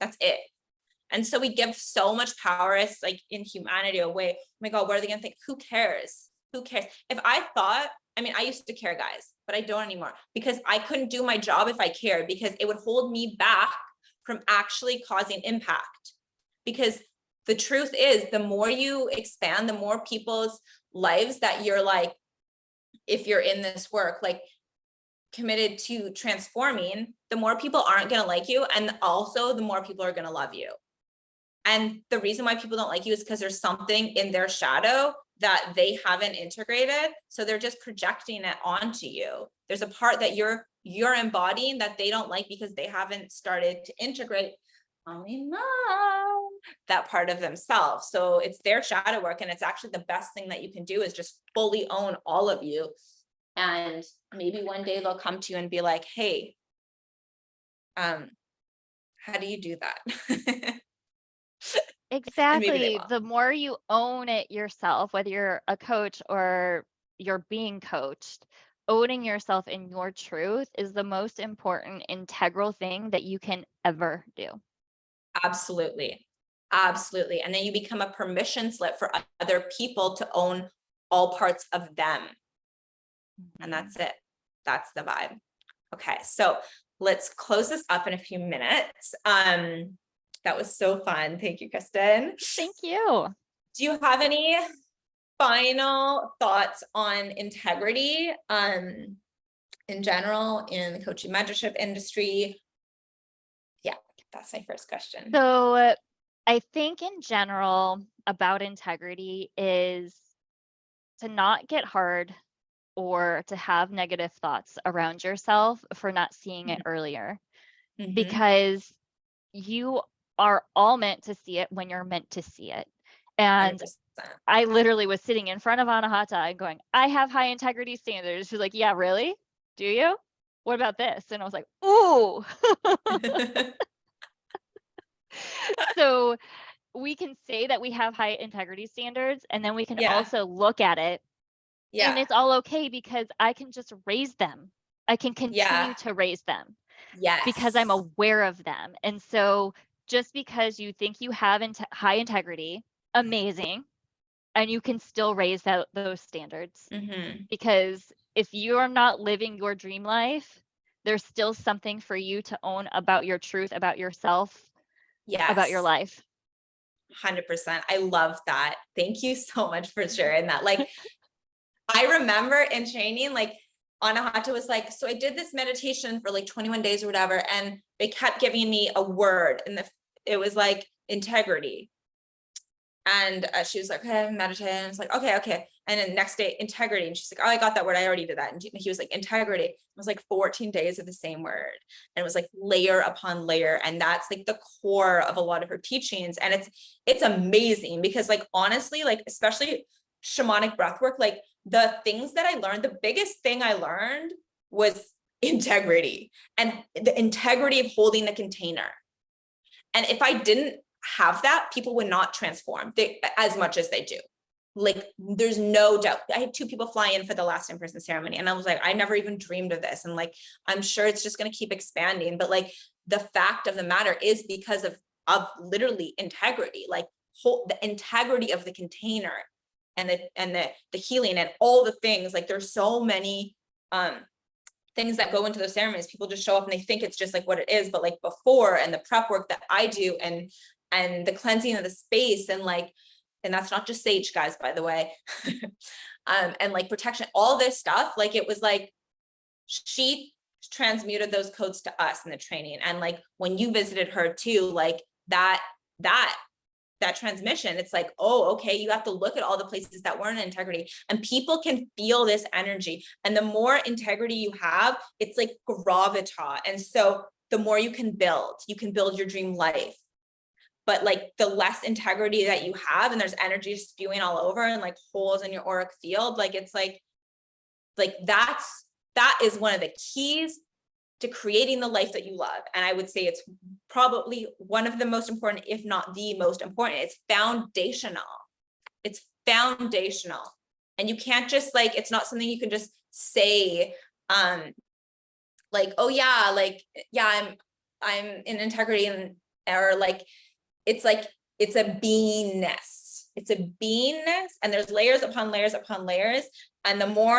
That's it. And so we give so much power, it's like in humanity away. Oh my God, what are they gonna think? Who cares? Who cares? If I thought, I used to care, guys, but I don't anymore because I couldn't do my job if I cared, because it would hold me back from actually causing impact. Because the truth is, the more you expand, the more people's lives that you're like, if you're in this work, like committed to transforming, the more people aren't going to like you. And also the more people are going to love you. And the reason why people don't like you is because there's something in their shadow that they haven't integrated. So they're just projecting it onto you. There's a part that you're embodying that they don't like because they haven't started to integrate that part of themselves. So it's their shadow work. And it's actually the best thing that you can do is just fully own all of you. And maybe one day they'll come to you and be like, hey, how do you do that? Exactly. The more you own it yourself, whether you're a coach or you're being coached, owning yourself in your truth is the most important integral thing that you can ever do. Absolutely. Absolutely. And then you become a permission slip for other people to own all parts of them. And that's it. That's the vibe. Okay. So let's close this up in a few minutes. That was so fun. Thank you, Christin. Thank you. Do you have any final thoughts on integrity in general in the coaching mentorship industry? Yeah, that's my first question. So I think in general about integrity is to not get hard or to have negative thoughts around yourself for not seeing it earlier, because you are all meant to see it when you're meant to see it. And 100%. I literally was sitting in front of Anahata and going, I have high integrity standards. She's like, yeah, really? Do you? What about this? And I was like, ooh. So we can say that we have high integrity standards, and then we can also look at it. And it's all okay because I can just raise them. I can continue to raise them. Because I'm aware of them. And so just because you think you have high integrity, amazing, and you can still raise those standards. Because if you're not living your dream life, there's still something for you to own about your truth, about yourself, about your life. 100%. I love that. Thank you so much for sharing that. Like, I remember in training, like, Anahata was like, so I did this meditation for like 21 days or whatever, and they kept giving me a word, and it was like integrity. And she was like, okay, meditate. And it's like, okay. And then next day, integrity. And she's like, oh, I got that word. I already did that. And he was like, integrity. It was like 14 days of the same word. And it was like layer upon layer. And that's like the core of a lot of her teachings. And it's amazing because like, honestly, like, especially shamanic breath work, like the things that I learned, the biggest thing I learned was integrity and the integrity of holding the container. And if I didn't have that, people would not transform as much as they do. Like, there's no doubt. I had 2 people fly in for the last in-person ceremony. And I was like, I never even dreamed of this. And like, I'm sure it's just going to keep expanding. But like, the fact of the matter is because of literally integrity, like the integrity of the container and the healing and all the things. Like, there's so many things that go into those ceremonies. People just show up and they think it's just like what it is. But like before, and the prep work that I do and the cleansing of the space and like, and that's not just sage, guys, by the way, and like protection, all this stuff, like it was like, she transmuted those codes to us in the training. And like, when you visited her too, like that transmission, it's like, oh, okay, you have to look at all the places that weren't in integrity, and people can feel this energy. And the more integrity you have, it's like gravitas. And so the more you can build your dream life. But like the less integrity that you have and there's energy spewing all over and like holes in your auric field, like it's like that is one of the keys to creating the life that you love. And I would say it's probably one of the most important, if not the most important. It's foundational. And you can't just like, it's not something you can just say, like, oh yeah, like, yeah, I'm in integrity, and, or like, it's like, it's a beingness, and there's layers upon layers upon layers. And the more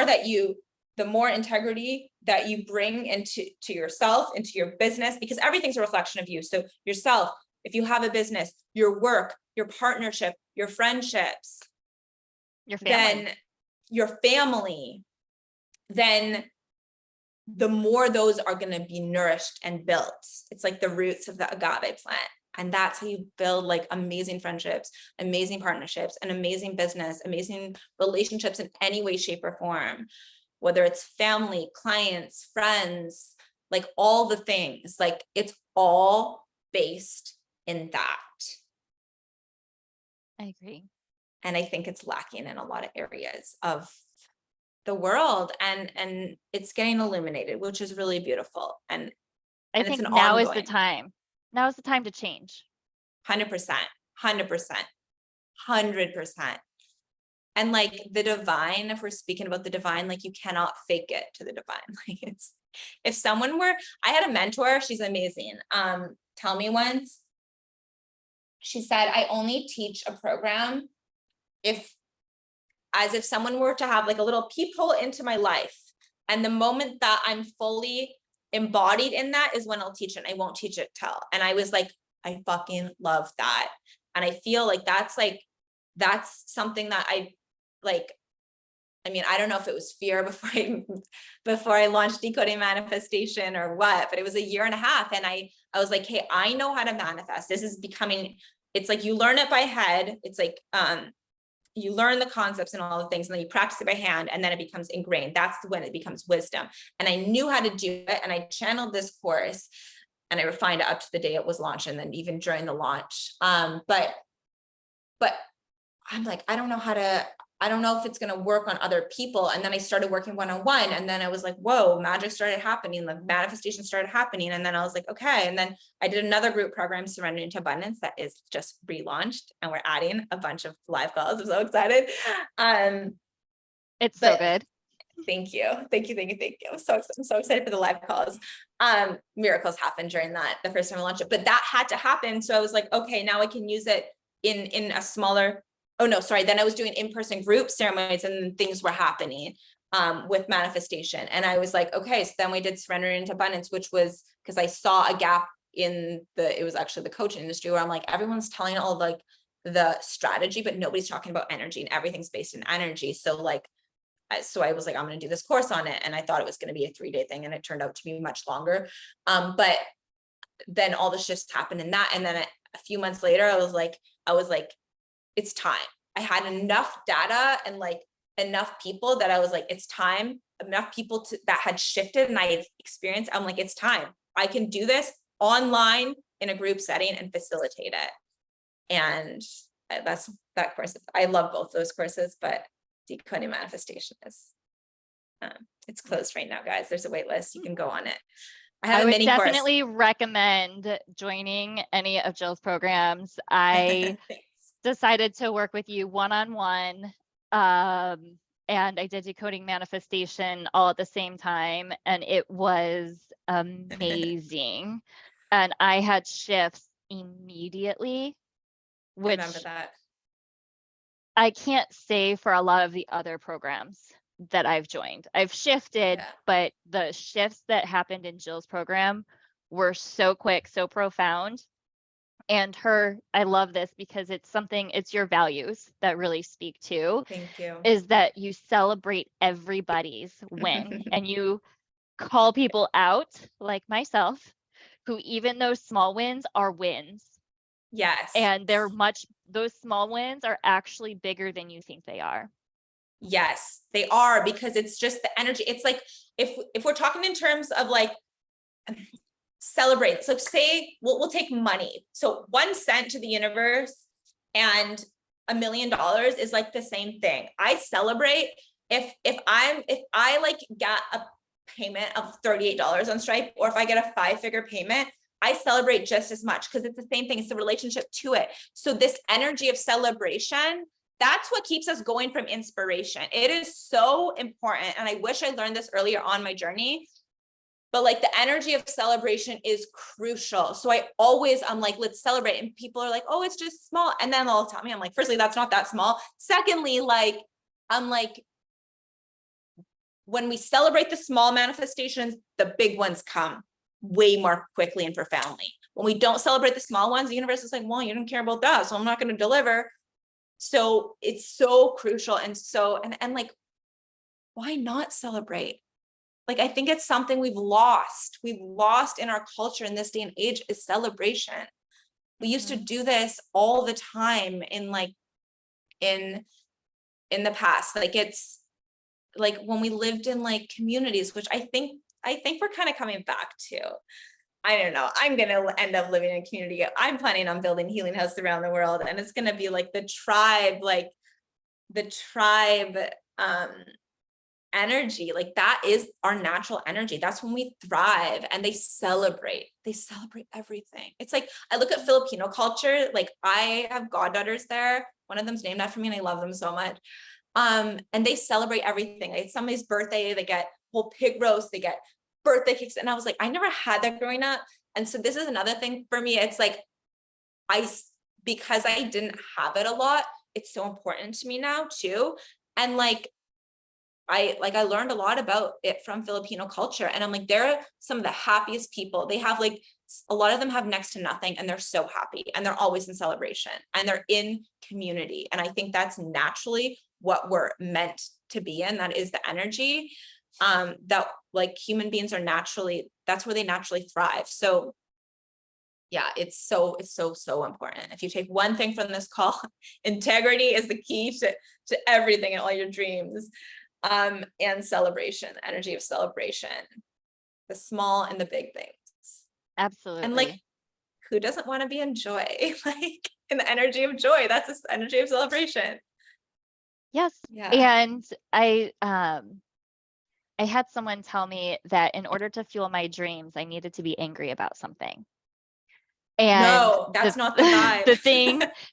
integrity that you bring into yourself, into your business, because everything's a reflection of you. So yourself, if you have a business, your work, your partnership, your friendships, then your family, then the more those are going to be nourished and built. It's like the roots of the agave plant. And that's how you build like amazing friendships, amazing partnerships, an amazing business, amazing relationships in any way, shape, or form, whether it's family, clients, friends, like all the things, like it's all based in that. I agree. And I think it's lacking in a lot of areas of the world, and it's getting illuminated, which is really beautiful. And I think now is the time. Now is the time to change. 100%. And like the divine, if we're speaking about the divine, like you cannot fake it to the divine. Like it's, if someone were, I had a mentor, she's amazing. Tell me once, she said, I only teach a program as if someone were to have like a little peephole into my life. And the moment that I'm fully embodied in that is when I'll teach it. I won't teach it till. And I was like, I fucking love that. And I feel like that's something that I like. I mean, I don't know if it was fear before I launched Decoding Manifestation or what, but it was 1.5 years. And I was like, hey, I know how to manifest. This is becoming, it's like, you learn it by head. It's like, you learn the concepts and all the things, and then you practice it by hand, and then it becomes ingrained. That's when it becomes wisdom. And I knew how to do it. And I channeled this course and I refined it up to the day it was launched, and then even during the launch. But I'm like, I don't know if it's going to work on other people. And then I started working one-on-one, and then I was like, whoa, magic started happening. The manifestation started happening. And then I was like, okay. And then I did another group program, Surrendering to Abundance, that is just relaunched, and we're adding a bunch of live calls. I'm so excited. It's so good. Thank you. I'm so excited for the live calls. Miracles happened during the first time I launched it, but that had to happen. So I was like, okay, now I can use it in a smaller, then I was doing in-person group ceremonies, and things were happening with manifestation. And I was like, okay, so then we did Surrendering into Abundance, which was because I saw a gap it was actually the coaching industry, where I'm like, everyone's telling all like the strategy, but nobody's talking about energy, and everything's based in energy. So I was like, I'm going to do this course on it. And I thought it was going to be a 3-day thing, and it turned out to be much longer. But then all the shifts happened in that. And then a few months later, I was like, it's time. I had enough data and like enough people that I was like, it's time. Enough people that had shifted and I had experienced. I'm like, it's time. I can do this online in a group setting and facilitate it. And that's that course. I love both those courses, but decoding manifestation is, it's closed right now, guys. There's a wait list. You can go on it. I have I a would mini course. definitely recommend joining any of Jill's programs. I decided to work with you one-on-one. And I did decoding manifestation all at the same time. And it was amazing. And I had shifts immediately, which Remember that. I can't say for a lot of the other programs that I've joined. I've shifted, but the shifts that happened in Jill's program were so quick, so profound. And I love this because it's your values that really speak to. Thank you. Is that you celebrate everybody's win and you call people out like myself, who even those small wins are wins. Yes. And those small wins are actually bigger than you think they are. Yes, they are, because it's just the energy. It's like, if we're talking in terms of like, celebrate. So say we'll take money. So 1 cent to the universe and $1 million is like the same thing. I celebrate if I like got a payment of $38 on Stripe, or if I get a 5-figure payment, I celebrate just as much, because it's the same thing. It's the relationship to it. So this energy of celebration, that's what keeps us going from inspiration. It is so important. And I wish I learned this earlier on my journey, but like the energy of celebration is crucial. So I'm like, let's celebrate. And people are like, oh, it's just small. And then they'll tell me, I'm like, firstly, that's not that small. Secondly, like, I'm like, when we celebrate the small manifestations, the big ones come way more quickly and profoundly. When we don't celebrate the small ones, the universe is like, well, you don't care about that, so I'm not going to deliver. So it's so crucial. And so, and like, why not celebrate? Like, I think it's something we've lost in our culture in this day and age, is celebration. We used to do this all the time in the past. Like, it's like when we lived in like communities, which I think we're kind of coming back to. I don't know. I'm going to end up living in a community. I'm planning on building healing houses around the world. And it's going to be like the tribe energy. Like, that is our natural energy. That's when we thrive, and they celebrate everything. It's like, I look at Filipino culture. Like, I have goddaughters there. One of them's named after me and I love them so much. And they celebrate everything. Like, somebody's birthday, they get whole pig roast, they get birthday cakes. And I was like, I never had that growing up. And so this is another thing for me. It's like, because I didn't have it a lot, it's so important to me now too. And like, I learned a lot about it from Filipino culture. And I'm like, they're some of the happiest people. They have like, a lot of them have next to nothing, and they're so happy, and they're always in celebration, and they're in community. And I think that's naturally what we're meant to be in. That is the energy that like human beings are naturally, that's where they naturally thrive. So yeah, it's so important. If you take one thing from this call, integrity is the key to everything and all your dreams. And celebration, energy of celebration, the small and the big things. Absolutely. And like, who doesn't want to be in joy? Like, in the energy of joy, that's the energy of celebration. Yes. Yeah. And I had someone tell me that in order to fuel my dreams, I needed to be angry about something. And no, that's not the vibe.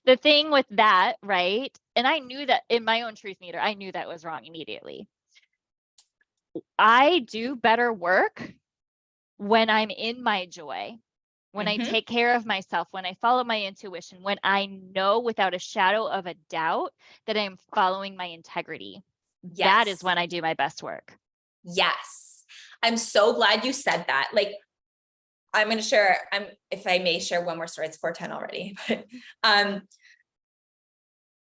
the thing with that, right? And I knew that in my own truth meter, I knew that was wrong immediately. I do better work when I'm in my joy, when I take care of myself, when I follow my intuition, when I know without a shadow of a doubt that I'm following my integrity. Yes. That is when I do my best work. Yes. I'm so glad you said that. Like, I'm going to share, if I may share one more story, it's 4:10 already, but,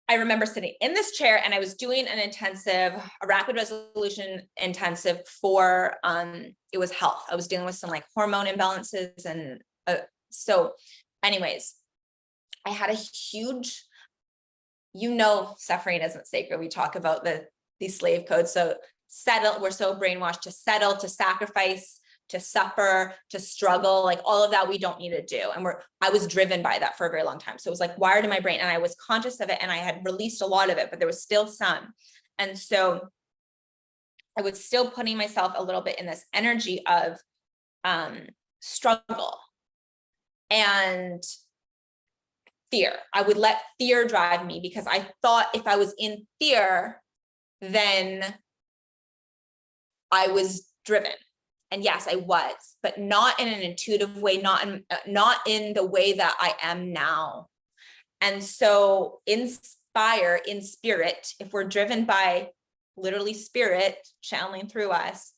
I remember sitting in this chair and I was doing a rapid resolution intensive for, it was health. I was dealing with some like hormone imbalances. And so anyways, I had a huge suffering isn't sacred. We talk about these slave codes. So we're so brainwashed to settle, to sacrifice, to suffer, to struggle, like all of that we don't need to do. And I was driven by that for a very long time. So it was like wired in my brain, and I was conscious of it, and I had released a lot of it, but there was still some. And so I was still putting myself a little bit in this energy of struggle and fear. I would let fear drive me, because I thought if I was in fear, then I was driven. And yes, I was, but not in an intuitive way, not in the way that I am now. And so inspire in spirit, if we're driven by literally spirit channeling through us,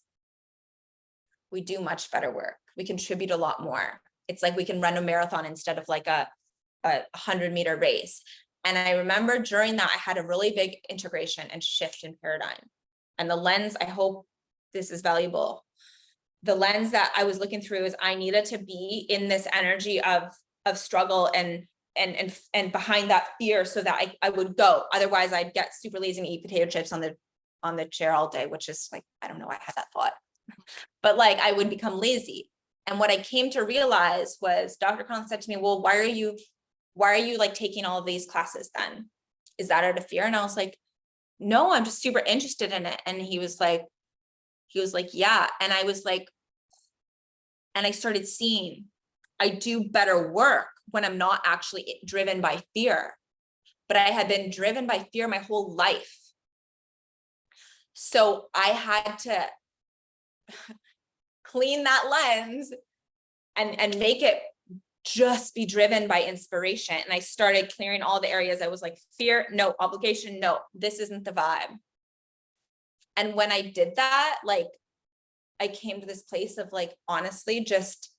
we do much better work. We contribute a lot more. It's like we can run a marathon instead of like a 100-meter race. And I remember during that, I had a really big integration and shift in paradigm. And the lens, I hope this is valuable. The lens that I was looking through is I needed to be in this energy of struggle and behind that fear, so that I would go. Otherwise I'd get super lazy and eat potato chips on the chair all day, which is like, I don't know, I had that thought, but like I would become lazy. And what I came to realize was Dr. Collins said to me, well, why are you like taking all of these classes then? Is that out of fear? And I was like, no, I'm just super interested in it. And he was like, yeah. And I was like, and I started seeing I do better work when I'm not actually driven by fear, but I had been driven by fear my whole life. So I had to clean that lens and make it just be driven by inspiration. And I started clearing all the areas. I was like, fear, no. Obligation, no. This isn't the vibe. And when I did that, like, I came to this place of like, honestly, just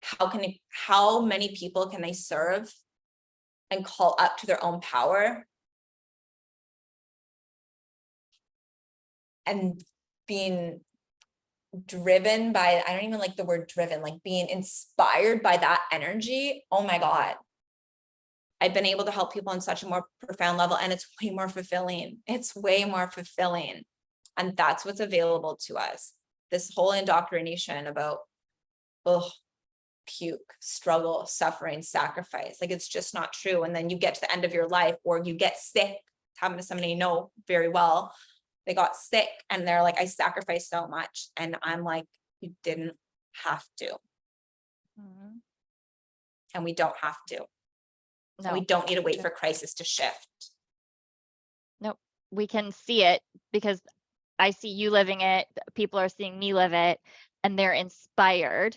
how many people can they serve and call up to their own power? And being driven by, I don't even like the word driven, like being inspired by that energy. Oh my God. I've been able to help people on such a more profound level, and it's way more fulfilling. It's way more fulfilling. And that's what's available to us. This whole indoctrination about, puke, struggle, suffering, sacrifice, like it's just not true. And then you get to the end of your life, or you get sick. It's happened to somebody you know very well. They got sick and they're like, I sacrificed so much. And I'm like, you didn't have to. Mm-hmm. And we don't have to. No. And we don't need to wait for crisis to shift. Nope. We can see it because I see you living it. People are seeing me live it, and they're inspired.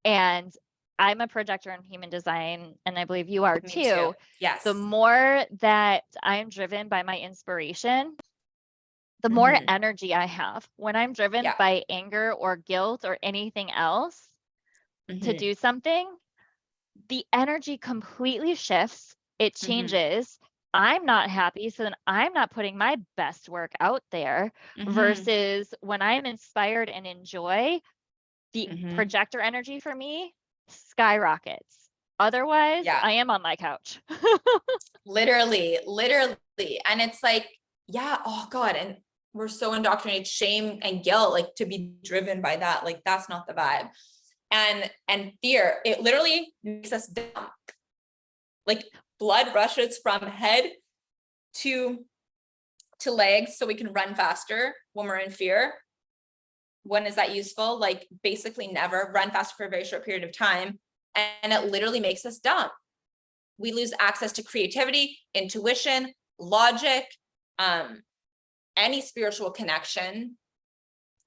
And I'm a projector in human design, and I believe you are too. Yes. The more that I'm driven by my inspiration, the more energy I have. When I'm driven by anger or guilt or anything else to do something, the energy completely shifts. It changes. I'm not happy, so then I'm not putting my best work out there, versus when I'm inspired and enjoy, the projector energy for me skyrockets. Otherwise, I am on my couch. Literally. And it's like, oh God. And we're so indoctrinated, shame and guilt, like to be driven by that. Like that's not the vibe. And fear, it literally makes us dumb. Like blood rushes from head to legs so we can run faster when we're in fear. When is that useful? Like basically never. Run faster for a very short period of time. And it literally makes us dumb. We lose access to creativity, intuition, logic, any spiritual connection.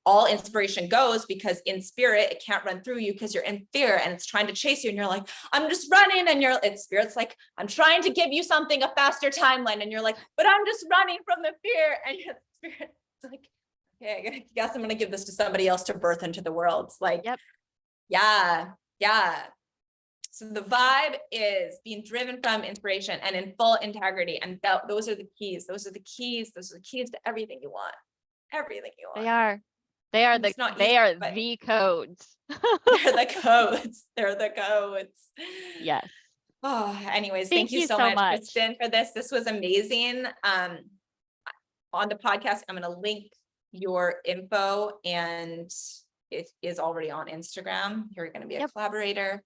All inspiration goes, because in spirit, it can't run through you because you're in fear and it's trying to chase you. And you're like, I'm just running. And spirit's like, I'm trying to give you something, a faster timeline. And you're like, but I'm just running from the fear. And your spirit's like, okay, I guess I'm going to give this to somebody else to birth into the world. It's like, yeah. So the vibe is being driven from inspiration and in full integrity. And those are the keys. Those are the keys to everything you want. Everything you want. They are the codes. They're the codes. They're the codes. Yes. Oh, anyways, Thank thank you you so so much, much. Christin, for this. This was amazing. On the podcast, I'm going to link your info, and it is already on Instagram. You're going to be a Yep. collaborator.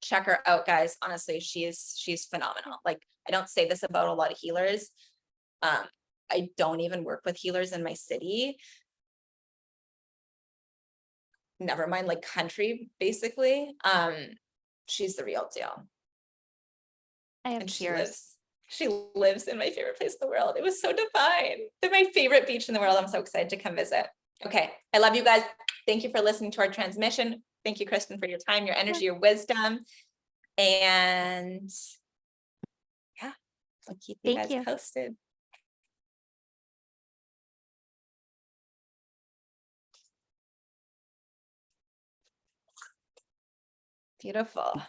Check her out, guys. Honestly, she's phenomenal. Like, I don't say this about a lot of healers. I don't even work with healers in my city. Never mind, like, country, basically. She's the real deal. I have And tears. she lives in my favorite place in the world. It was so divine. They're my favorite beach in the world. I'm so excited to come visit. Okay. I love you guys. Thank you for listening to our transmission. Thank you, Christin, for your time, your energy, your wisdom. And yeah, I'll keep you Thank guys you. posted. Beautiful.